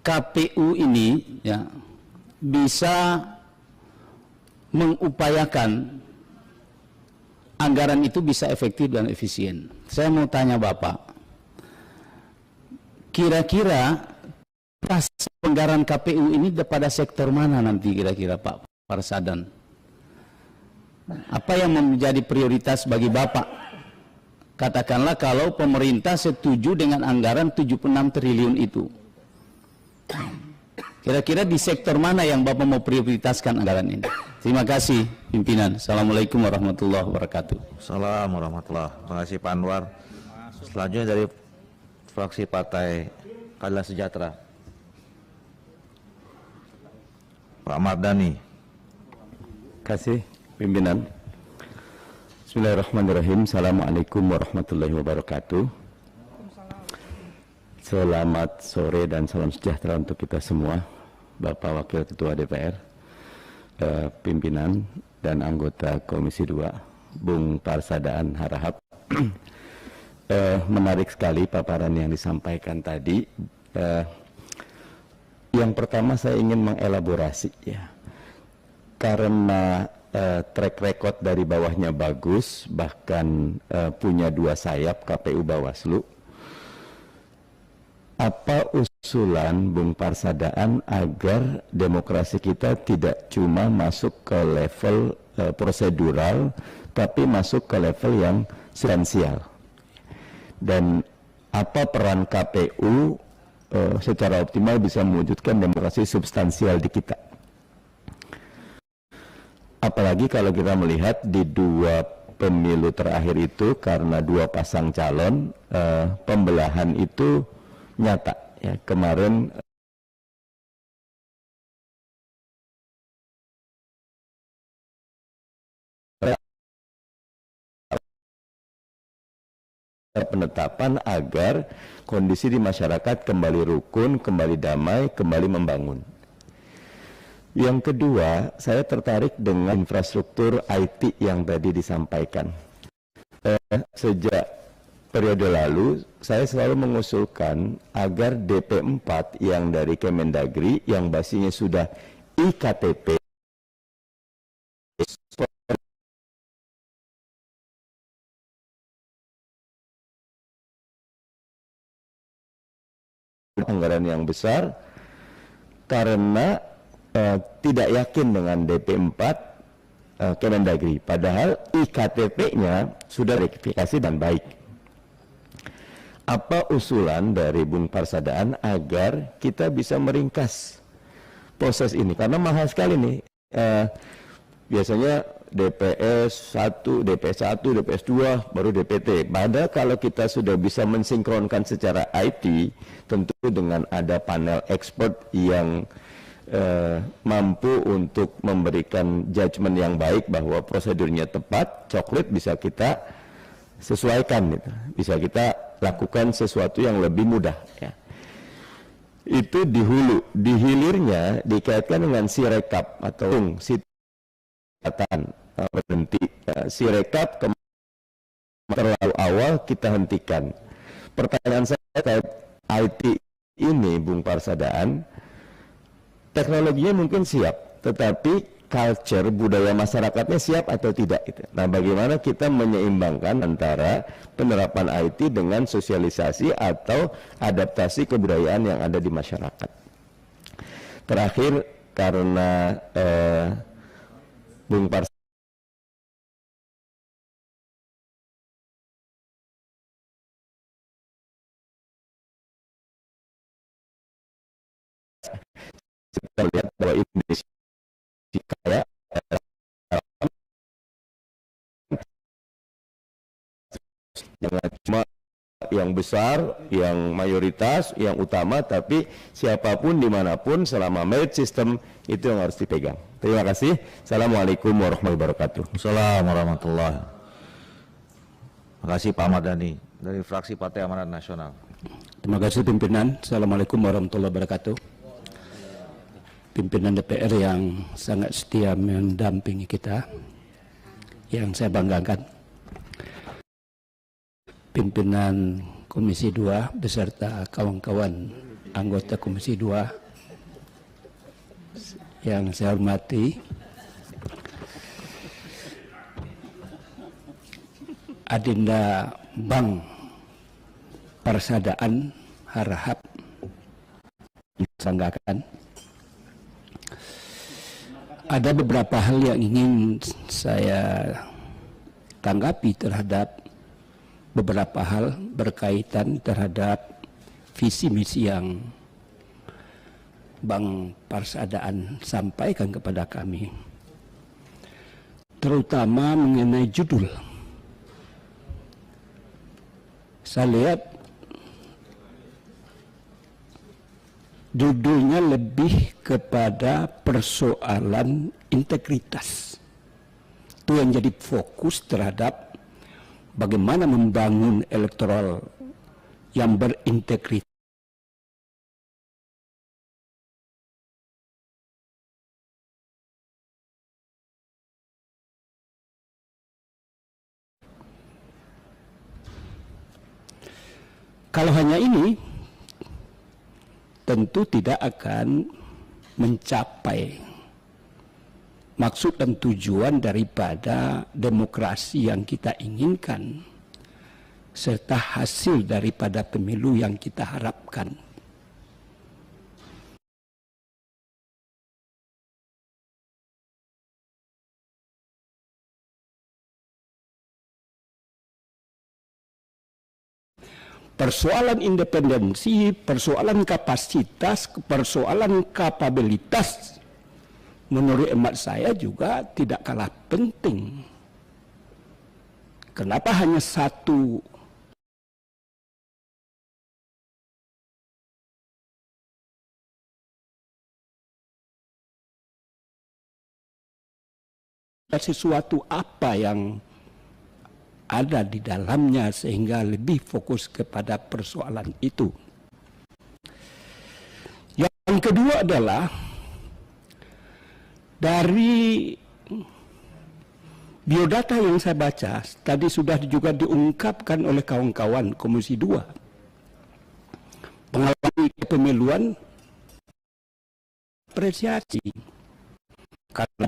KPU ini ya bisa mengupayakan anggaran itu bisa efektif dan efisien. Saya mau tanya Bapak, kira-kira anggaran KPU ini pada sektor mana nanti kira-kira Pak Parsadan? Apa yang menjadi prioritas bagi Bapak? Katakanlah kalau pemerintah setuju dengan anggaran 76 triliun itu, kira-kira di sektor mana yang Bapak mau prioritaskan anggaran ini? Terima kasih pimpinan. Assalamualaikum warahmatullahi wabarakatuh. Assalamualaikum warahmatullahi wabarakatuh. Terima kasih Pak Anwar. Selanjutnya dari fraksi Partai Keadilan Sejahtera, Pak Mardani. Terima kasih pimpinan. Bismillahirrahmanirrahim. Assalamualaikum warahmatullahi wabarakatuh. Selamat sore dan salam sejahtera untuk kita semua, Bapak Wakil Ketua DPR, pimpinan dan anggota Komisi 2, Bung Parsadaan Harahap. Menarik sekali paparan yang disampaikan tadi. Yang pertama saya ingin mengelaborasi ya, karena track record dari bawahnya bagus, bahkan punya dua sayap, KPU Bawaslu. Apa usulan Bung Parsadaan agar demokrasi kita tidak cuma masuk ke level prosedural, tapi masuk ke level yang substansial? Dan apa peran KPU secara optimal bisa mewujudkan demokrasi substansial di kita? apalagi kalau kita melihat di dua pemilu terakhir itu karena dua pasang calon, pembelahan itu nyata ya. Kemarin penetapan agar kondisi di masyarakat kembali rukun, kembali damai, kembali membangun. Yang kedua, saya tertarik dengan infrastruktur IT yang tadi disampaikan. Sejak periode lalu, saya selalu mengusulkan agar DP4 yang dari Kemendagri, yang basisnya sudah IKTP, anggaran yang besar, karena tidak yakin dengan DP4 Kemendagri, padahal IKTP-nya sudah verifikasi dan baik. Apa usulan dari Bung Parsadaan agar kita bisa meringkas proses ini, karena mahal sekali nih. Biasanya DPS 1, DPS 1, DPS 2, baru DPT. Padahal kalau kita sudah bisa mensinkronkan secara IT, tentu dengan ada panel expert yang mampu untuk memberikan judgement yang baik bahwa prosedurnya tepat, coklat bisa kita sesuaikan, gitu. Bisa kita lakukan sesuatu yang lebih mudah. Ya. Itu di hulu, di hilirnya dikaitkan dengan sirekap atau berhenti. Sirekap terlalu awal kita hentikan. Pertanyaan saya terkait IT ini, Bung Parsadaan, teknologinya mungkin siap, tetapi culture, budaya masyarakatnya siap atau tidak? Nah, bagaimana kita menyeimbangkan antara penerapan IT dengan sosialisasi atau adaptasi kebudayaan yang ada di masyarakat? Terakhir, karena Bung Parsadaan kita lihat bahwa Indonesia kaya jangan cuma yang besar, yang mayoritas, yang utama, tapi siapapun dimanapun selama merit system itu yang harus dipegang. Terima kasih. Assalamualaikum warahmatullahi wabarakatuh. Assalamualaikum warahmatullahi. Terima kasih Pak Ahmad Dhani dari fraksi Partai Amanat Nasional. Terima kasih pimpinan. Assalamualaikum warahmatullahi wabarakatuh. Pimpinan DPR yang sangat setia mendampingi kita, yang saya banggakan. Pimpinan Komisi 2 beserta kawan-kawan anggota Komisi 2 yang saya hormati, Adinda Bang Parsadaan Harahap disanggakan. Ada beberapa hal yang ingin saya tanggapi terhadap beberapa hal berkaitan terhadap visi misi yang Bang Parsadaan sampaikan kepada kami, terutama mengenai judul. Saya lihat judulnya lebih kepada persoalan integritas. Itu yang jadi fokus terhadap bagaimana membangun elektoral yang berintegritas. Kalau hanya ini, tentu tidak akan mencapai maksud dan tujuan daripada demokrasi yang kita inginkan, serta hasil daripada pemilu yang kita harapkan. Persoalan independensi, persoalan kapasitas, persoalan kapabilitas menurut hemat saya juga tidak kalah penting. Kenapa hanya satu sesuatu apa yang ada di dalamnya sehingga lebih fokus kepada persoalan itu. Yang kedua adalah dari biodata yang saya baca, tadi sudah juga diungkapkan oleh kawan-kawan Komisi 2. Pengalaman kepemiluan apresiasi karena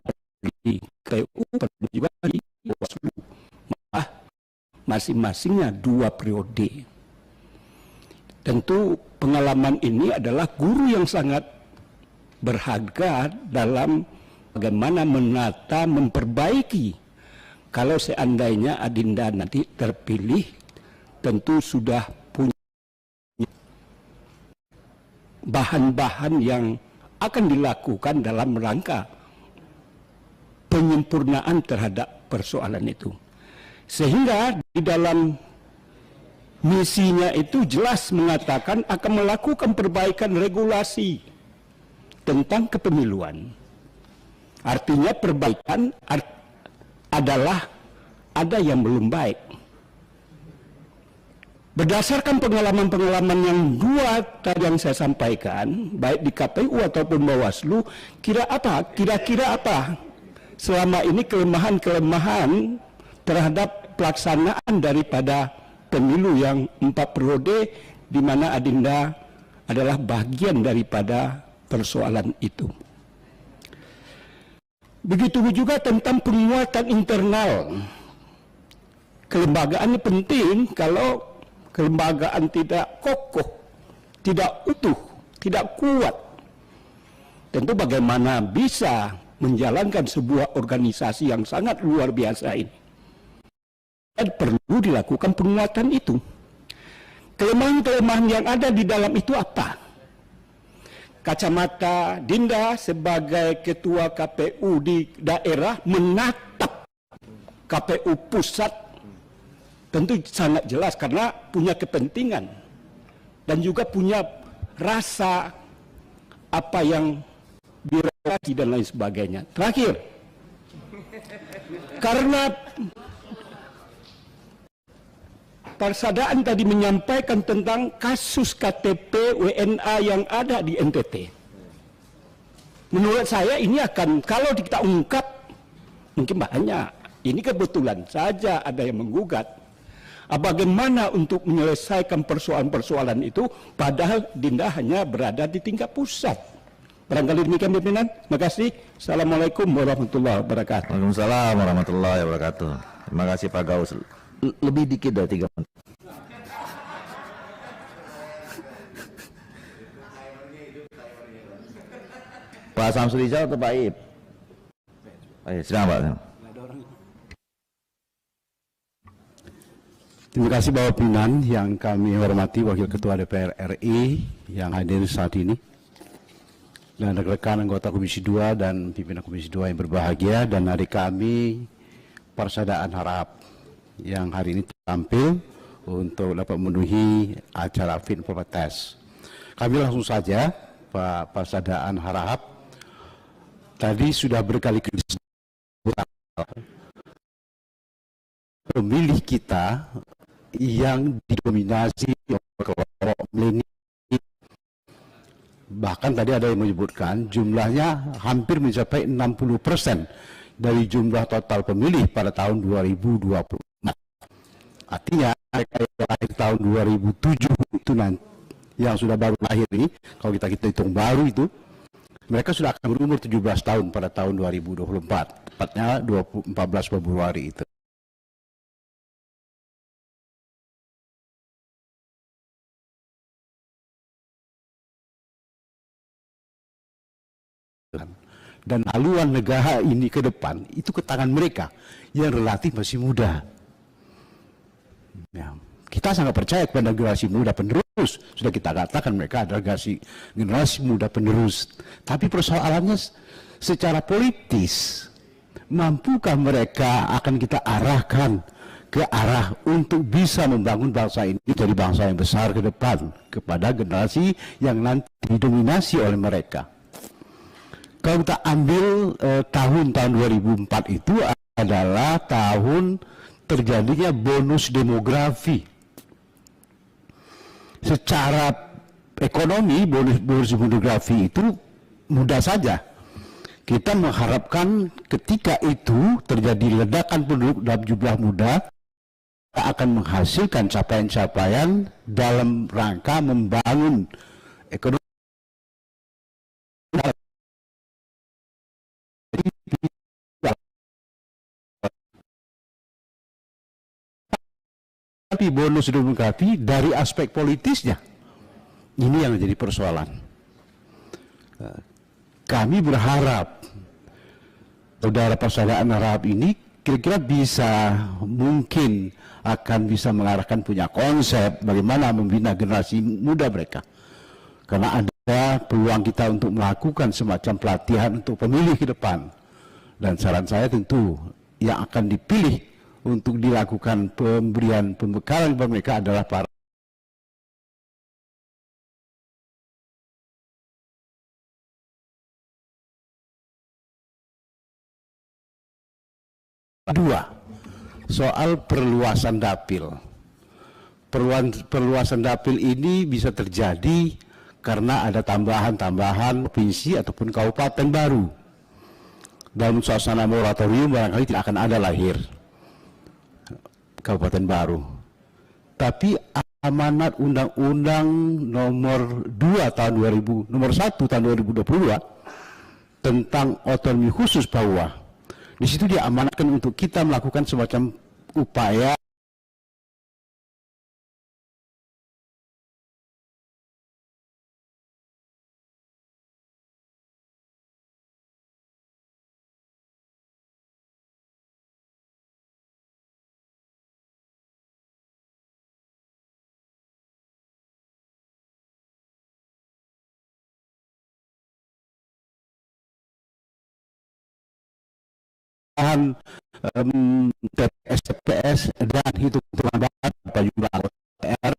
di KPU juga di Bawaslu masing-masingnya 2 periode. Tentu pengalaman ini adalah guru yang sangat berharga dalam bagaimana menata, memperbaiki. Kalau seandainya Adinda nanti terpilih, tentu sudah punya bahan-bahan yang akan dilakukan dalam rangka penyempurnaan terhadap persoalan itu. Sehingga di dalam misinya itu jelas mengatakan akan melakukan perbaikan regulasi tentang kepemiluan. Artinya perbaikan adalah ada yang belum baik. Berdasarkan pengalaman-pengalaman yang 2 tadi yang saya sampaikan, baik di KPU ataupun Bawaslu, kira-kira apa selama ini kelemahan-kelemahan terhadap pelaksanaan daripada pemilu yang 4 periode, di mana Adinda adalah bagian daripada persoalan itu. Begitu juga tentang penguatan internal. Kelembagaan ini penting. Kalau kelembagaan tidak kokoh, tidak utuh, tidak kuat, tentu bagaimana bisa menjalankan sebuah organisasi yang sangat luar biasa ini. Dan perlu dilakukan penguatan itu. Kelemahan-kelemahan yang ada di dalam itu apa? Kacamata Dinda sebagai ketua KPU di daerah menatap KPU pusat tentu sangat jelas karena punya kepentingan dan juga punya rasa apa yang birokrasi dan lain sebagainya. Terakhir, karena Parsadaan tadi menyampaikan tentang kasus KTP WNA yang ada di NTT. Menurut saya ini akan, kalau kita ungkap, mungkin banyak. Ini kebetulan saja ada yang menggugat. Bagaimana untuk menyelesaikan persoalan-persoalan itu, padahal Dinda hanya berada di tingkat pusat. Barangkali demikian pimpinan. Terima kasih. Assalamualaikum warahmatullahi wabarakatuh. Waalaikumsalam warahmatullahi wabarakatuh. Terima kasih Pak Gaus. Lebih dikit dari 3 menit. Pak Samsul Rizal atau Pak Ip? Silakan Pak. Terima kasih Bapak Pimpinan yang kami hormati, Wakil Ketua DPR RI yang hadir saat ini, dan rekan-rekan anggota Komisi 2 dan pimpinan Komisi 2 yang berbahagia, dan adik kami Parsadaan Harahap yang hari ini tampil untuk dapat memenuhi acara fit and proper test. Kami langsung saja, Pak Parsadaan Harahap, tadi sudah berkali-kali pemilih kita yang didominasi oleh kelompok milenial. Bahkan tadi ada yang menyebutkan jumlahnya hampir mencapai 60% dari jumlah total pemilih pada tahun 2020. Artinya mereka yang lahir tahun 2007 itu nanti, yang sudah baru lahir ini, kalau kita hitung baru itu, mereka sudah akan berumur 17 tahun pada tahun 2024, tepatnya 14 Februari itu. Dan haluan negara ini ke depan itu ke tangan mereka yang relatif masih muda. Ya, kita sangat percaya kepada generasi muda penerus. Sudah kita katakan mereka adalah generasi muda penerus. Tapi persoalannya secara politis mampukah mereka akan kita arahkan ke arah untuk bisa membangun bangsa ini jadi bangsa yang besar ke depan kepada generasi yang nanti didominasi oleh mereka. Kalau kita ambil tahun 2004 itu adalah tahun terjadinya bonus demografi. Secara ekonomi bonus demografi itu mudah saja. Kita mengharapkan ketika itu terjadi ledakan penduduk dalam jumlah muda akan menghasilkan capaian-capaian dalam rangka membangun ekonomi. Tapi bonus demografi dari aspek politisnya, ini yang menjadi persoalan. Kami berharap saudara persaudaraan Arab ini kira-kira bisa mungkin akan bisa mengarahkan punya konsep bagaimana membina generasi muda mereka. Karena ada peluang kita untuk melakukan semacam pelatihan untuk pemilih ke depan. Dan saran saya tentu yang akan dipilih untuk dilakukan pemberian pembekalan kepada mereka adalah para dua, soal perluasan dapil. Perluasan dapil ini bisa terjadi karena ada tambahan-tambahan provinsi ataupun kabupaten baru. Dalam suasana moratorium barangkali tidak akan ada lahir kabupaten baru. Tapi amanat Undang-Undang nomor 2 tahun 2000, nomor 1 tahun 2022 tentang otonomi khusus Papua. Di situ dia amanatkan untuk kita melakukan semacam upaya TPS dan hitung-hitungan berapa jumlah anggota DPR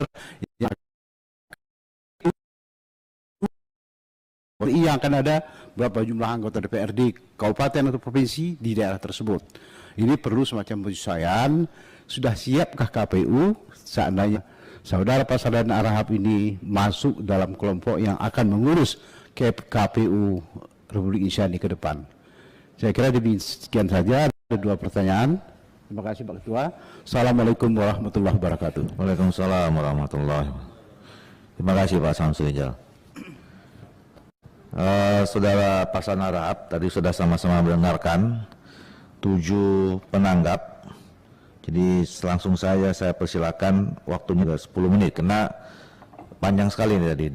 yang akan ada, berapa jumlah anggota DPR di kabupaten atau provinsi di daerah tersebut. Ini perlu semacam penyesuaian. Sudah siapkah KPU seandainya saudara persaudaraan Arab ini masuk dalam kelompok yang akan mengurus KPU Republik Indonesia ini ke depan? Saya kira demikian saja, ada 2 pertanyaan. Terima kasih Pak Ketua. Assalamualaikum warahmatullahi wabarakatuh. Waalaikumsalam warahmatullahi wabarakatuh. Terima kasih Pak Samsul Rijal. Saudara Pasangan Arab tadi sudah sama-sama mendengarkan 7 penanggap. Jadi langsung saja saya persilakan, waktunya 10 menit karena panjang sekali ini tadi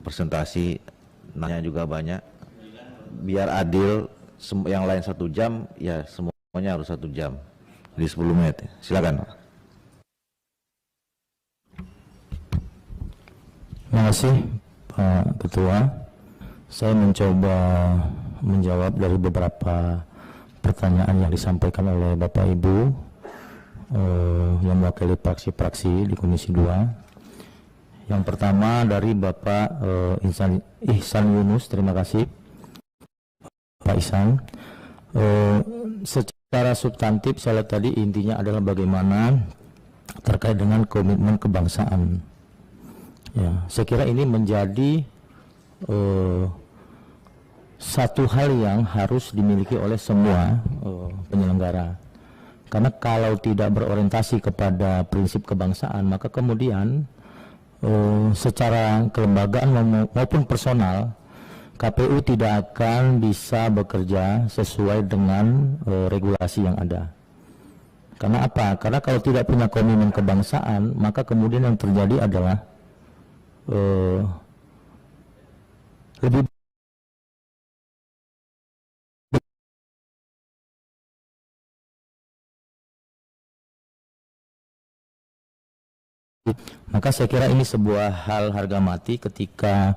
presentasi, nanya juga banyak. Biar adil, yang lain 1 jam, ya semuanya harus 1 jam. Jadi 10 menit. Silakan. Terima kasih Pak Ketua. Saya mencoba menjawab dari beberapa pertanyaan yang disampaikan oleh Bapak Ibu yang mewakili fraksi-fraksi di Komisi 2. Yang pertama dari Bapak Ihsan Yunus, terima kasih Pak Ihsan. Secara substantif saya lihat tadi intinya adalah bagaimana terkait dengan komitmen kebangsaan. Ya, saya kira ini menjadi satu hal yang harus dimiliki oleh semua penyelenggara. Karena kalau tidak berorientasi kepada prinsip kebangsaan, maka kemudian secara kelembagaan maupun personal, KPU tidak akan bisa bekerja sesuai dengan regulasi yang ada. Karena apa? Karena kalau tidak punya komitmen kebangsaan, maka kemudian yang terjadi adalah lebih maka saya kira ini sebuah hal harga mati ketika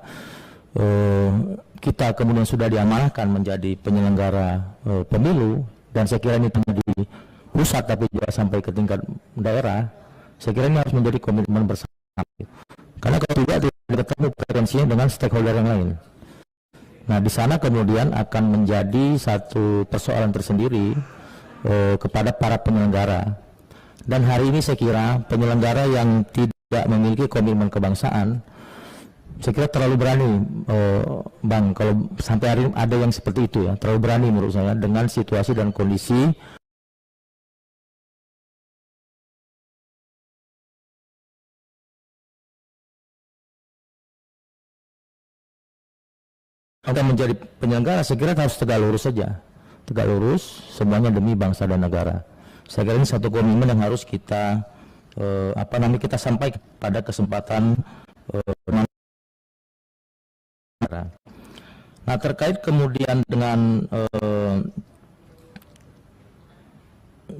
kita kemudian sudah diamanahkan menjadi penyelenggara pemilu, dan saya kira ini di pusat tapi juga sampai ke tingkat daerah, saya kira ini harus menjadi komitmen bersama. Karena kalau tidak ketemu preferensinya dengan stakeholder yang lain. Nah, di sana kemudian akan menjadi satu persoalan tersendiri kepada para penyelenggara. Dan hari ini saya kira penyelenggara yang tidak memiliki komitmen kebangsaan, saya kira terlalu berani, Bang, kalau sampai hari ini ada yang seperti itu ya, terlalu berani menurut saya dengan situasi dan kondisi akan menjadi penyelenggara. Saya kira harus tegak lurus saja, tegak lurus, semuanya demi bangsa dan negara. Saya kira ini satu komitmen yang harus kita kita sampaikan pada kesempatan Nah, terkait kemudian dengan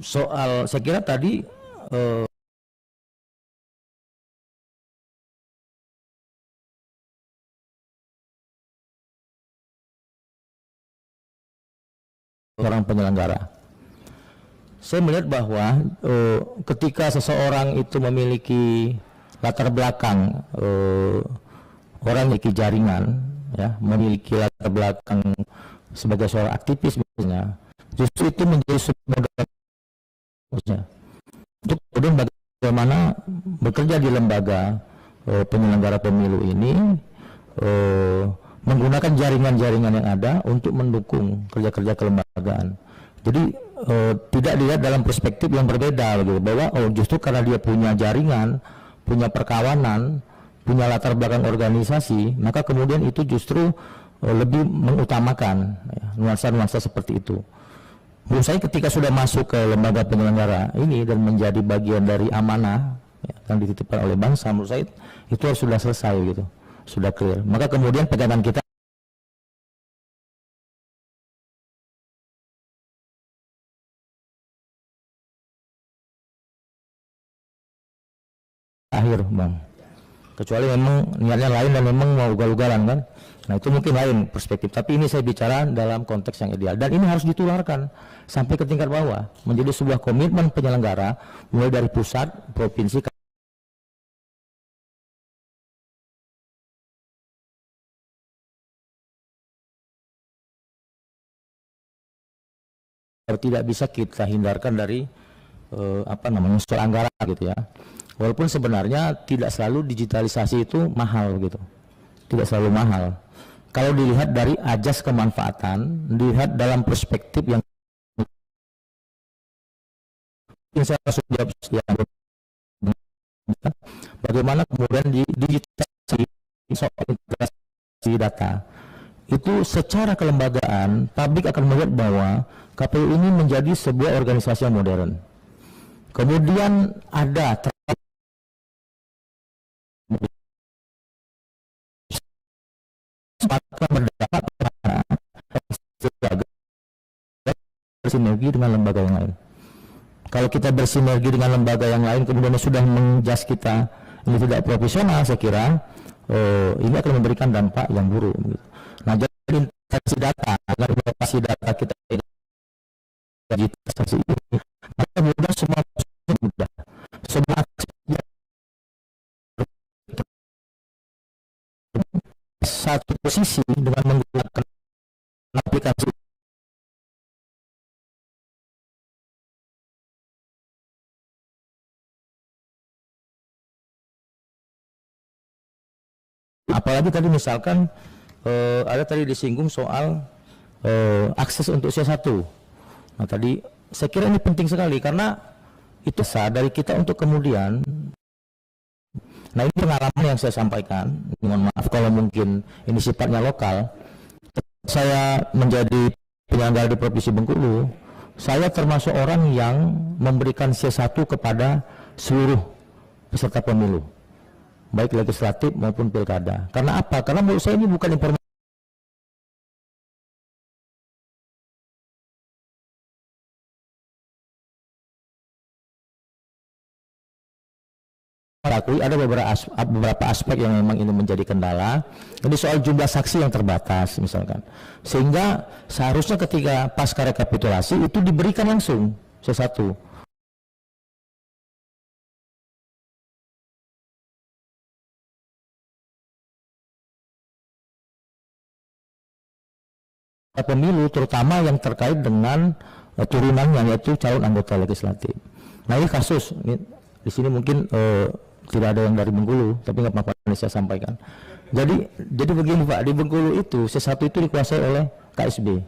soal, saya kira tadi orang penyelenggara. Saya melihat bahwa ketika seseorang itu memiliki latar belakang orang memiliki jaringan, ya, memiliki latar belakang sebagai seorang aktivis misalnya, justru itu menjadi sebuah untuk kemudian bagaimana bekerja di lembaga penyelenggara pemilu ini menggunakan jaringan-jaringan yang ada untuk mendukung kerja-kerja kelembagaan. Jadi tidak dilihat dalam perspektif yang berbeda, gitu, bahwa justru karena dia punya jaringan, punya perkawanan, punya latar belakang organisasi, maka kemudian itu justru lebih mengutamakan nuansa-nuansa seperti itu. Menurut saya ketika sudah masuk ke lembaga penyelenggara ini dan menjadi bagian dari amanah yang dititipkan oleh bangsa, menurut saya itu harus sudah selesai gitu, sudah clear. Maka kemudian pegangan kita akhir, Bang. Kecuali memang niatnya lain dan memang mau ugal-ugalan kan. Nah, itu mungkin lain perspektif, tapi ini saya bicara dalam konteks yang ideal, dan ini harus ditularkan sampai ke tingkat bawah menjadi sebuah komitmen penyelenggara mulai dari pusat, provinsi, tidak bisa kita hindarkan dari soal anggaran gitu ya. Walaupun sebenarnya tidak selalu digitalisasi itu mahal gitu, tidak selalu mahal. Kalau dilihat dari ajas kemanfaatan, dilihat dalam perspektif yang saya sudah bagaimana kemudian di digitalisasi soal integrasi data itu secara kelembagaan, publik akan melihat bahwa KPU ini menjadi sebuah organisasi yang modern. Kemudian ada berdapat bersinergi dengan lembaga yang lain. Kalau kita bersinergi dengan lembaga yang lain kemudian sudah menjas kita ini tidak profesional, saya kira ini akan memberikan dampak yang buruk. Nah, jadi integrasi data, agar inovasi data kita digitalisasi ini, maka mudah semua mudah, semua satu posisi dengan menggunakan aplikasi. Apalagi tadi misalkan ada tadi disinggung soal akses untuk C1. Nah, tadi saya kira ini penting sekali karena itu dari kita untuk kemudian. Nah, ini pengalaman yang saya sampaikan, mohon maaf kalau mungkin ini sifatnya lokal. Saya menjadi penyelenggara di Provinsi Bengkulu, saya termasuk orang yang memberikan C1 kepada seluruh peserta pemilu, baik legislatif maupun pilkada. Karena apa? Karena menurut saya ini bukan informasi akui ada beberapa aspek yang memang ini menjadi kendala. Ini soal jumlah saksi yang terbatas misalkan, sehingga seharusnya ketika pasca rekapitulasi itu diberikan langsung C1. Pemilu terutama yang terkait dengan turunannya yaitu calon anggota legislatif. Nah ini kasus ini, di sini mungkin tidak ada yang dari Bengkulu, tapi nggak apa-apa saya sampaikan. Jadi begini Pak, di Bengkulu itu C1 itu dikuasai oleh KSB,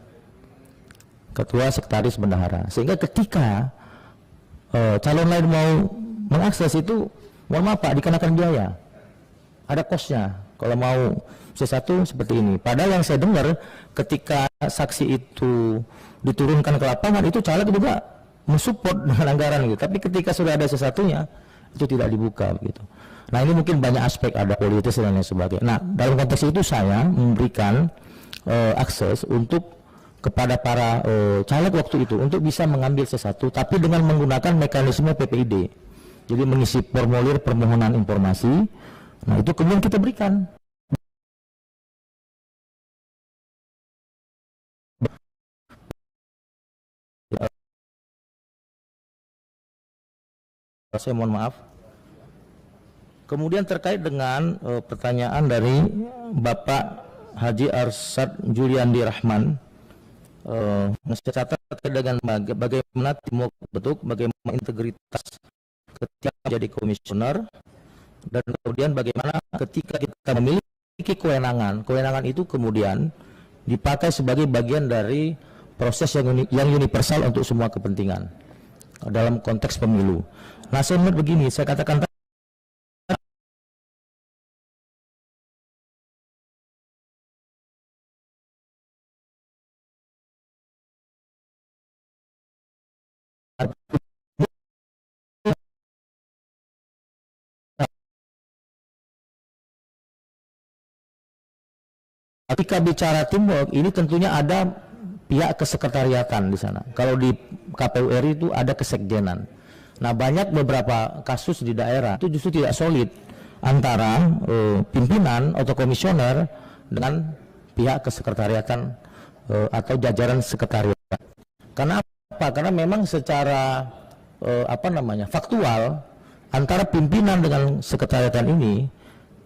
Ketua Sekretaris Bendahara, sehingga ketika calon lain mau mengakses itu, mohon maaf Pak, dikenakan biaya, ada kosnya kalau mau C1 seperti ini. Padahal yang saya dengar ketika saksi itu diturunkan ke lapangan itu caleg juga mensupport dengan anggaran gitu. Tapi ketika sudah ada C1-nya itu tidak dibuka begitu. Nah ini mungkin banyak aspek, ada politis dan lain sebagainya. Nah dalam konteks itu saya memberikan akses untuk kepada para caleg waktu itu untuk bisa mengambil C1 tapi dengan menggunakan mekanisme PPID. Jadi mengisi formulir permohonan informasi. Nah itu kemudian kita berikan. Saya mohon maaf. Kemudian terkait dengan pertanyaan dari Bapak Haji Arsad Juliandi Rahman, saya catat terkait dengan bagaimana timur bentuk, bagaimana integritas ketika menjadi komisioner, dan kemudian bagaimana ketika kita memiliki kewenangan itu kemudian dipakai sebagai bagian dari proses yang universal untuk semua kepentingan dalam konteks pemilu. Nah saya melihat begini, saya katakan ketika bicara teamwork ini tentunya ada pihak kesekretariatan di sana. Kalau di KPU RI itu ada kesekjenan. Nah banyak beberapa kasus di daerah itu justru tidak solid antara pimpinan atau komisioner dengan pihak kesekretariatan atau jajaran sekretariat. Karena apa? Karena memang secara faktual antara pimpinan dengan sekretariatan ini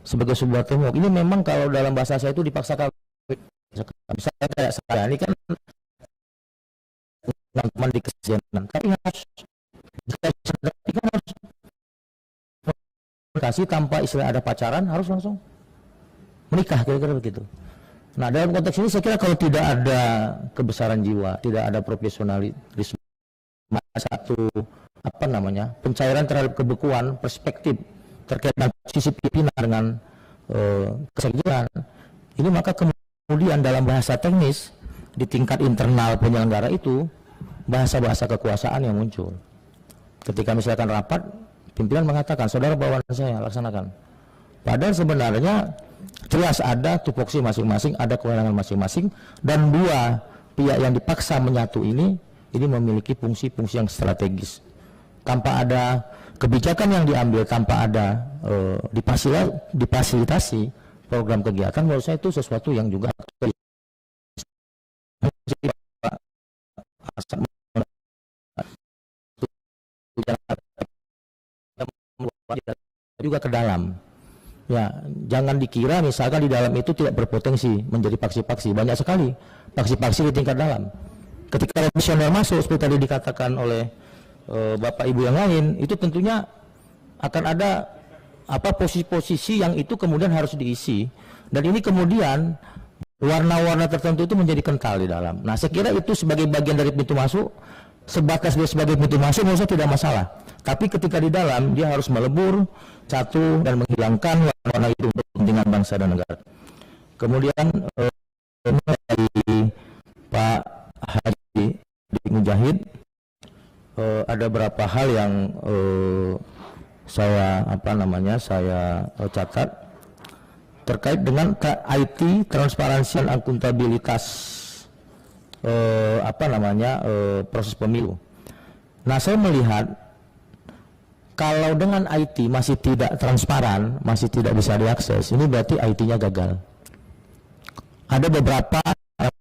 sebagai sebuah teamwork ini memang kalau dalam bahasa saya itu dipaksakan. Misalnya kayak saya ini kan teman di kesekjenan, tapi harus kasih tanpa istilah ada pacaran, harus langsung menikah kira-kira begitu. Nah dalam konteks ini saya kira kalau tidak ada kebesaran jiwa, tidak ada profesionalisme, satu pencairan terhadap kebekuan perspektif terkait dengan sisi pimpinan dengan kesekjenan ini, maka kemudian dalam bahasa teknis di tingkat internal penyelenggara itu bahasa-bahasa kekuasaan yang muncul. Ketika misalkan rapat, pimpinan mengatakan, saudara bawahan saya laksanakan. Padahal sebenarnya jelas ada tupoksi masing-masing, ada kewenangan masing-masing, dan dua pihak yang dipaksa menyatu ini memiliki fungsi-fungsi yang strategis. Tanpa ada kebijakan yang diambil, tanpa ada difasilitasi program kegiatan, menurut saya itu sesuatu yang juga juga ke dalam. Ya, jangan dikira misalkan di dalam itu tidak berpotensi menjadi paksi-paksi. Banyak sekali paksi-paksi di tingkat dalam. Ketika komisioner masuk seperti tadi dikatakan oleh Bapak Ibu yang lain, itu tentunya akan ada posisi-posisi yang itu kemudian harus diisi. Dan ini kemudian warna-warna tertentu itu menjadi kental di dalam. Nah, saya kira itu sebagai bagian dari pintu masuk, sebatas dia sebagai pintu masuk menurut saya tidak masalah. Tapi ketika di dalam dia harus melebur satu dan menghilangkan warna itu untuk kepentingan bangsa dan negara. Kemudian dari Pak Haji Mujahid ada beberapa hal yang saya catat terkait dengan IT, transparansi dan akuntabilitas proses pemilu. Nah, saya melihat kalau dengan IT masih tidak transparan, masih tidak bisa diakses, ini berarti IT-nya gagal. Ada beberapa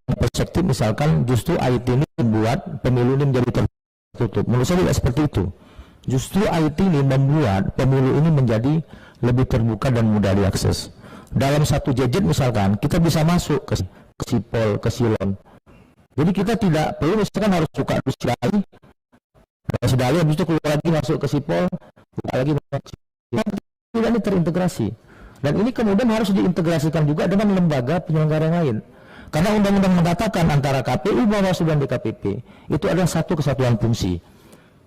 perspektif, misalkan justru IT ini membuat pemilu ini menjadi tertutup. Menurut saya tidak seperti itu. Justru IT ini membuat pemilu ini menjadi lebih terbuka dan mudah diakses. Dalam satu gadget misalkan, kita bisa masuk ke Sipol, ke Silon. Jadi kita tidak perlu misalkan harus buka Sidali, habis itu keluar lagi masuk ke Sipol, buka lagi masuk ke Sipol. Tidak, ini terintegrasi. Dan ini kemudian harus diintegrasikan juga dengan lembaga penyelenggara yang lain. Karena undang-undang mengatakan antara KPU, Bawaslu, dan DKPP itu adalah satu kesatuan fungsi.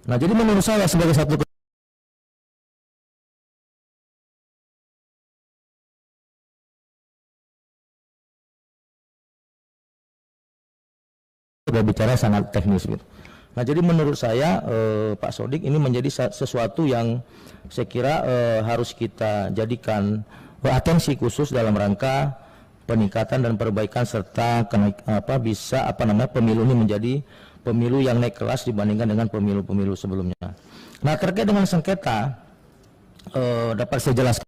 Nah, jadi menurut saya sebagai satu bicara sangat teknis gitu. Nah, jadi menurut saya Pak Sodik ini menjadi sesuatu yang saya kira harus kita jadikan atensi khusus dalam rangka peningkatan dan perbaikan serta pemilu ini menjadi pemilu yang naik kelas dibandingkan dengan pemilu-pemilu sebelumnya. Nah, terkait dengan sengketa dapat saya jelaskan.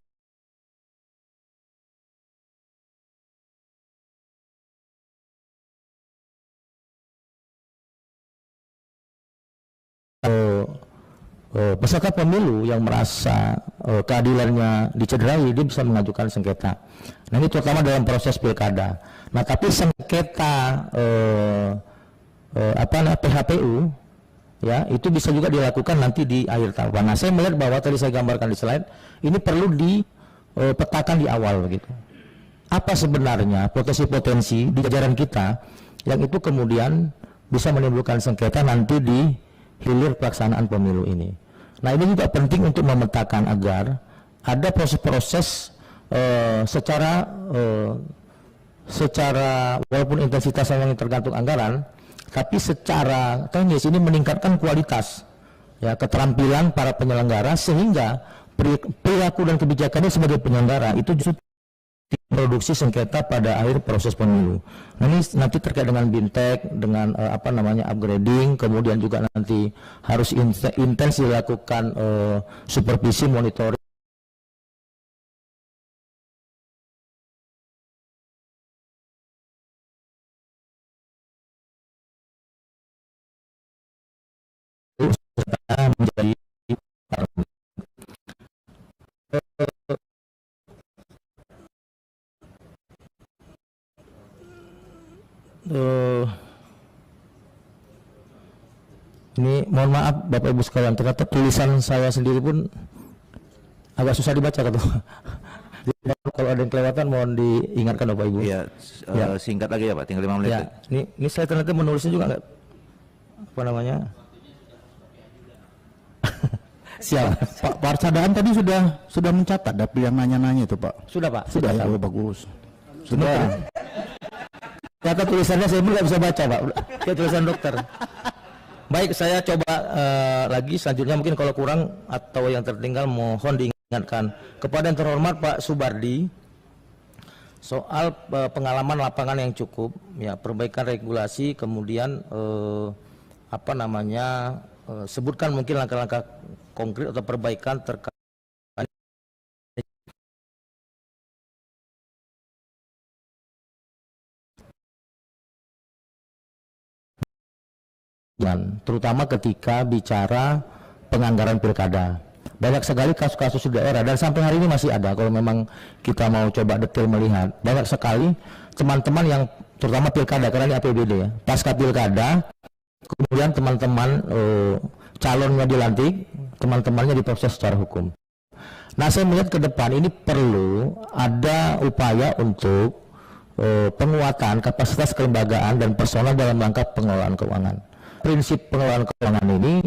Peserta pemilu yang merasa keadilannya dicederai, dia bisa mengajukan sengketa. Nah, ini terutama dalam proses pilkada. Nah, tapi sengketa PHPU ya itu bisa juga dilakukan nanti di akhir tahun. Nah, saya melihat bahwa tadi saya gambarkan di slide ini perlu dipetakan di awal begitu. Apa sebenarnya potensi-potensi di jajaran kita yang itu kemudian bisa menimbulkan sengketa nanti di hilir pelaksanaan pemilu ini. Nah, ini juga penting untuk memetakan agar ada proses-proses secara walaupun intensitasnya yang tergantung anggaran, tapi secara teknis ini meningkatkan kualitas ya keterampilan para penyelenggara sehingga perilaku dan kebijakannya sebagai penyelenggara itu justru produksi sengketa pada akhir proses pemilu. Nah, ini nanti terkait dengan bintek, dengan upgrading, kemudian juga nanti harus intens dilakukan supervisi monitoring. Menjadi ini mohon maaf Bapak Ibu sekalian, ternyata tulisan saya sendiri pun agak susah dibaca Ketua. Kalau ada yang kelewatan mohon diingatkan Bapak Ibu. Iya, singkat lagi ya Pak, tinggal 5 menit. Ya, ini saya ternyata menulisnya juga enggak Siap. Pak Parsadaan tadi sudah mencatat dapil yang nanya-nanya itu Pak. Sudah Pak. Sudah ya, bagus. Sudah. Kata tulisannya saya pun nggak bisa baca Pak, kayak tulisan dokter. Baik, saya coba lagi selanjutnya, mungkin kalau kurang atau yang tertinggal mohon diingatkan kepada yang terhormat Pak Subardi soal pengalaman lapangan yang cukup, ya perbaikan regulasi, kemudian sebutkan mungkin langkah-langkah konkret atau perbaikan terkait terutama ketika bicara penganggaran pilkada. Banyak sekali kasus-kasus di daerah dan sampai hari ini masih ada. Kalau memang kita mau coba detail melihat, banyak sekali teman-teman yang terutama pilkada, karena ini APBD ya, pasca pilkada kemudian teman-teman calonnya dilantik, teman-temannya diproses secara hukum. Nah, saya melihat ke depan ini perlu ada upaya untuk penguatan kapasitas kelembagaan dan personal dalam rangka pengelolaan keuangan. Prinsip pengelolaan keuangan ini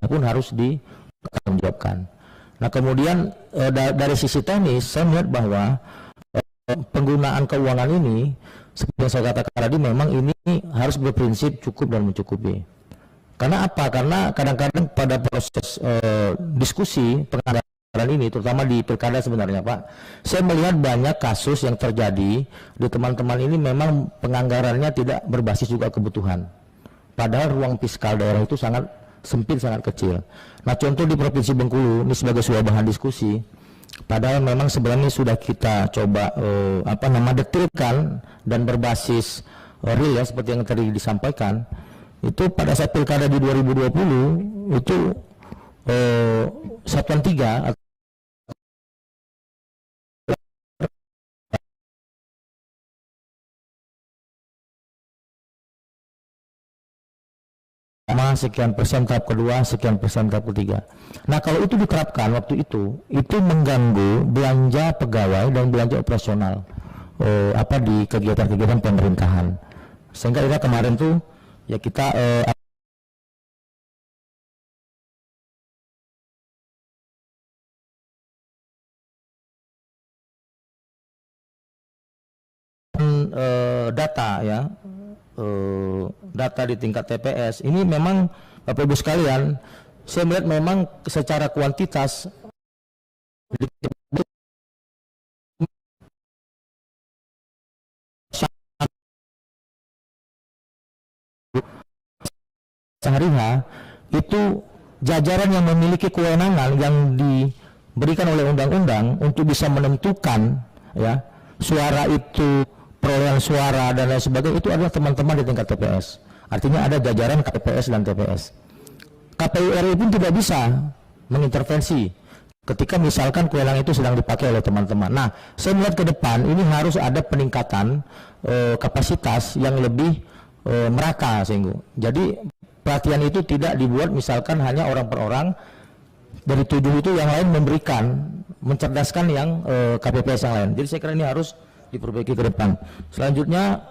pun harus dipertanggungjawabkan. Nah, kemudian dari sisi teknis saya melihat bahwa penggunaan keuangan ini seperti yang saya katakan tadi memang ini harus berprinsip cukup dan mencukupi. Karena apa? Karena kadang-kadang pada proses diskusi penganggaran ini, terutama di pilkada sebenarnya Pak, saya melihat banyak kasus yang terjadi di teman-teman ini memang penganggarannya tidak berbasis juga kebutuhan. Padahal ruang fiskal daerah itu sangat sempit, sangat kecil. Nah, contoh di Provinsi Bengkulu ini sebagai sebuah bahan diskusi, padahal memang sebenarnya sudah kita coba detilkan dan berbasis real ya, seperti yang tadi disampaikan. Itu pada saat pilkada di 2020 itu Satuan 3 sekian persen tahap kedua, sekian persen tahap ketiga. Nah, kalau itu diterapkan waktu itu mengganggu belanja pegawai dan belanja operasional di kegiatan-kegiatan pemerintahan. Sehingga kemarin tuh ya kita data ya, data di tingkat TPS ini memang Bapak Ibu sekalian, saya melihat memang secara kuantitas sehari-hari itu jajaran yang memiliki kewenangan yang diberikan oleh undang-undang untuk bisa menentukan ya suara itu, perolehan suara dan lain sebagainya, itu adalah teman-teman di tingkat TPS. Artinya ada jajaran KPS dan TPS. KPU RI pun tidak bisa mengintervensi ketika misalkan kewenangan itu sedang dipakai oleh teman-teman. Nah, saya melihat ke depan ini harus ada peningkatan kapasitas yang lebih merata sehingga. Jadi pelatihan itu tidak dibuat misalkan hanya orang per orang, dari 7 itu yang lain memberikan, mencerdaskan yang KPPS yang lain. Jadi saya kira ini harus diperbaiki ke depan. Selanjutnya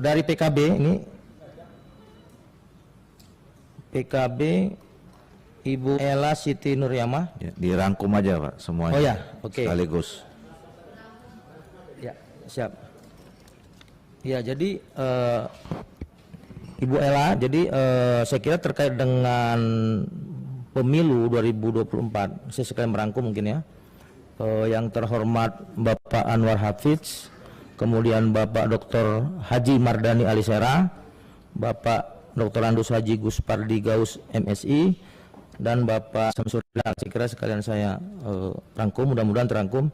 dari PKB ini, PKB Ibu Ella Siti Nuryamah. Ya, dirangkum aja Pak semuanya. Oh ya, oke. Sekaligus. Ya, siap. Ya, jadi Ibu Ella, jadi saya kira terkait dengan pemilu 2024, saya sekalian merangkum mungkin ya. Yang terhormat Bapak Anwar Hafiz, kemudian Bapak Dr. Haji Mardani Alisera, Bapak Dr. Andus Haji Guspardi Gaus MSI, dan Bapak Samsudin. Saya kira sekalian saya rangkum, mudah-mudahan terangkum.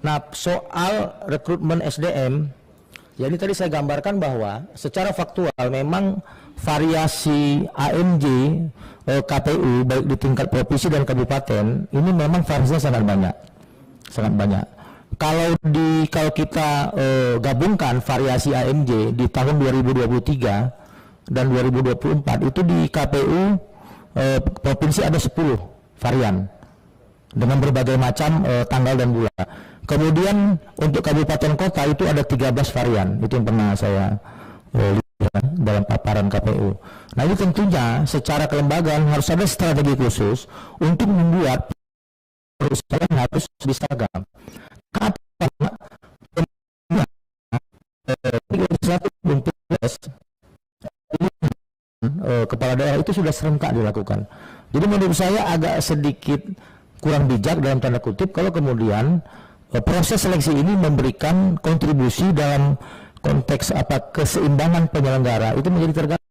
Nah, soal rekrutmen SDM, ya ini tadi saya gambarkan bahwa secara faktual memang variasi AMJ KPU baik di tingkat provinsi dan kabupaten ini memang variasinya sangat banyak. Kalau kita gabungkan variasi AMJ di tahun 2023 dan 2024 itu di KPU provinsi ada 10 varian dengan berbagai macam tanggal dan bulan. Kemudian untuk kabupaten kota itu ada 13 varian, itu yang pernah saya lihat dalam paparan KPU. Nah, ini tentunya secara kelembagaan harus ada strategi khusus untuk membuat perusahaan harus seragam. Kepala daerah itu sudah serentak dilakukan. Jadi menurut saya agak sedikit kurang bijak dalam tanda kutip kalau kemudian proses seleksi ini memberikan kontribusi dalam konteks keseimbangan penyelenggara itu menjadi terganggu.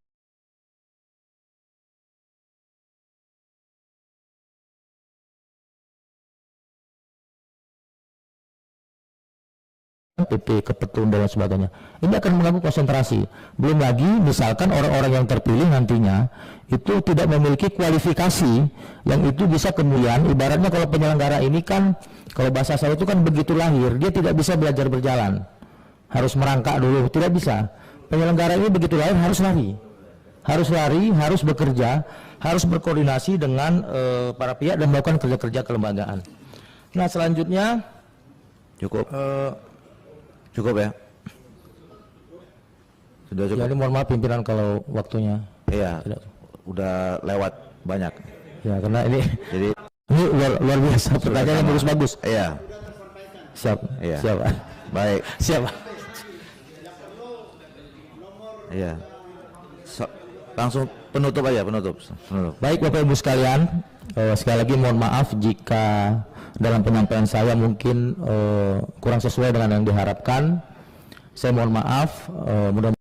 PP, Kepetun dan sebagainya. Ini akan mengganggu konsentrasi. Belum lagi misalkan orang-orang yang terpilih nantinya itu tidak memiliki kualifikasi yang itu bisa kemudian, ibaratnya kalau penyelenggara ini kan, kalau bahasa saya itu kan begitu lahir, dia tidak bisa belajar berjalan. Harus merangkak dulu, tidak bisa. Penyelenggara ini begitu lahir harus lari. Harus bekerja, harus berkoordinasi dengan para pihak dan melakukan kerja-kerja kelembagaan. Nah, selanjutnya Cukup ya? Sudah cukup. Jadi mohon maaf pimpinan kalau waktunya. Iya. Udah lewat banyak. Ya, karena ini jadi ini luar biasa, pertanyaannya bagus-bagus. Iya. Siap. Iya. Siap. Baik. Siap. Iya. Langsung penutup aja, penutup. Baik Bapak Ibu sekalian, sekali lagi mohon maaf jika dalam penyampaian saya mungkin kurang sesuai dengan yang diharapkan. Saya mohon maaf, mudah-mudahan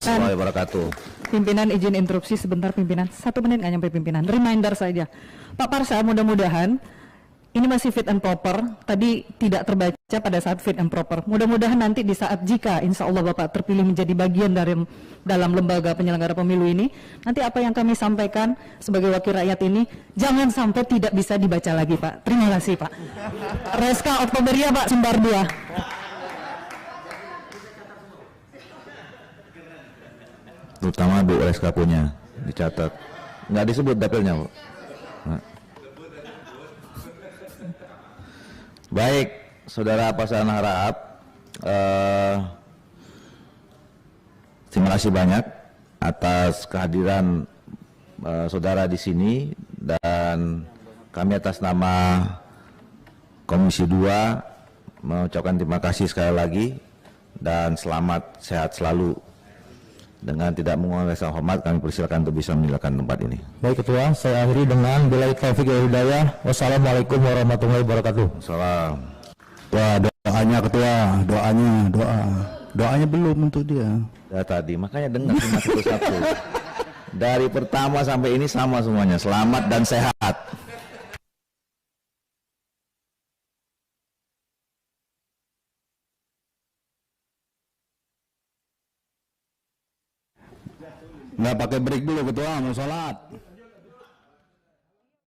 warahmatullahi wabarakatuh. Pimpinan izin interupsi sebentar pimpinan. 1 menit nggak nyampe pimpinan. Reminder saja. Pak Parsa, mudah-mudahan ini masih fit and proper. Tadi tidak terbaca pada saat fit and proper. Mudah-mudahan nanti di saat jika insya Allah Bapak terpilih menjadi bagian dari dalam lembaga penyelenggara pemilu ini, nanti apa yang kami sampaikan sebagai wakil rakyat ini jangan sampai tidak bisa dibaca lagi Pak. Terima kasih Pak. Reska Oktoberia Pak, Sumbar 2. Terutama Bu Reska punya dicatat. Nggak disebut dapilnya, Bu. Nah. Baik, Saudara Pasangan Harap, terima kasih banyak atas kehadiran saudara di sini, dan kami atas nama Komisi 2 mengucapkan terima kasih sekali lagi dan selamat sehat selalu. Dengan tidak mengurangi rasa hormat, kami persilakan untuk bisa meninggalkan tempat ini. Baik Ketua, saya akhiri dengan billahi taufiq wal hidayah. Wassalamualaikum warahmatullahi wabarakatuh. Salam. Wah, doanya Ketua, doanya belum untuk dia. Ya tadi, makanya dengar cuma satu-satu. Dari pertama sampai ini sama semuanya, selamat dan sehat. Nggak pakai break dulu Ketua, mau sholat.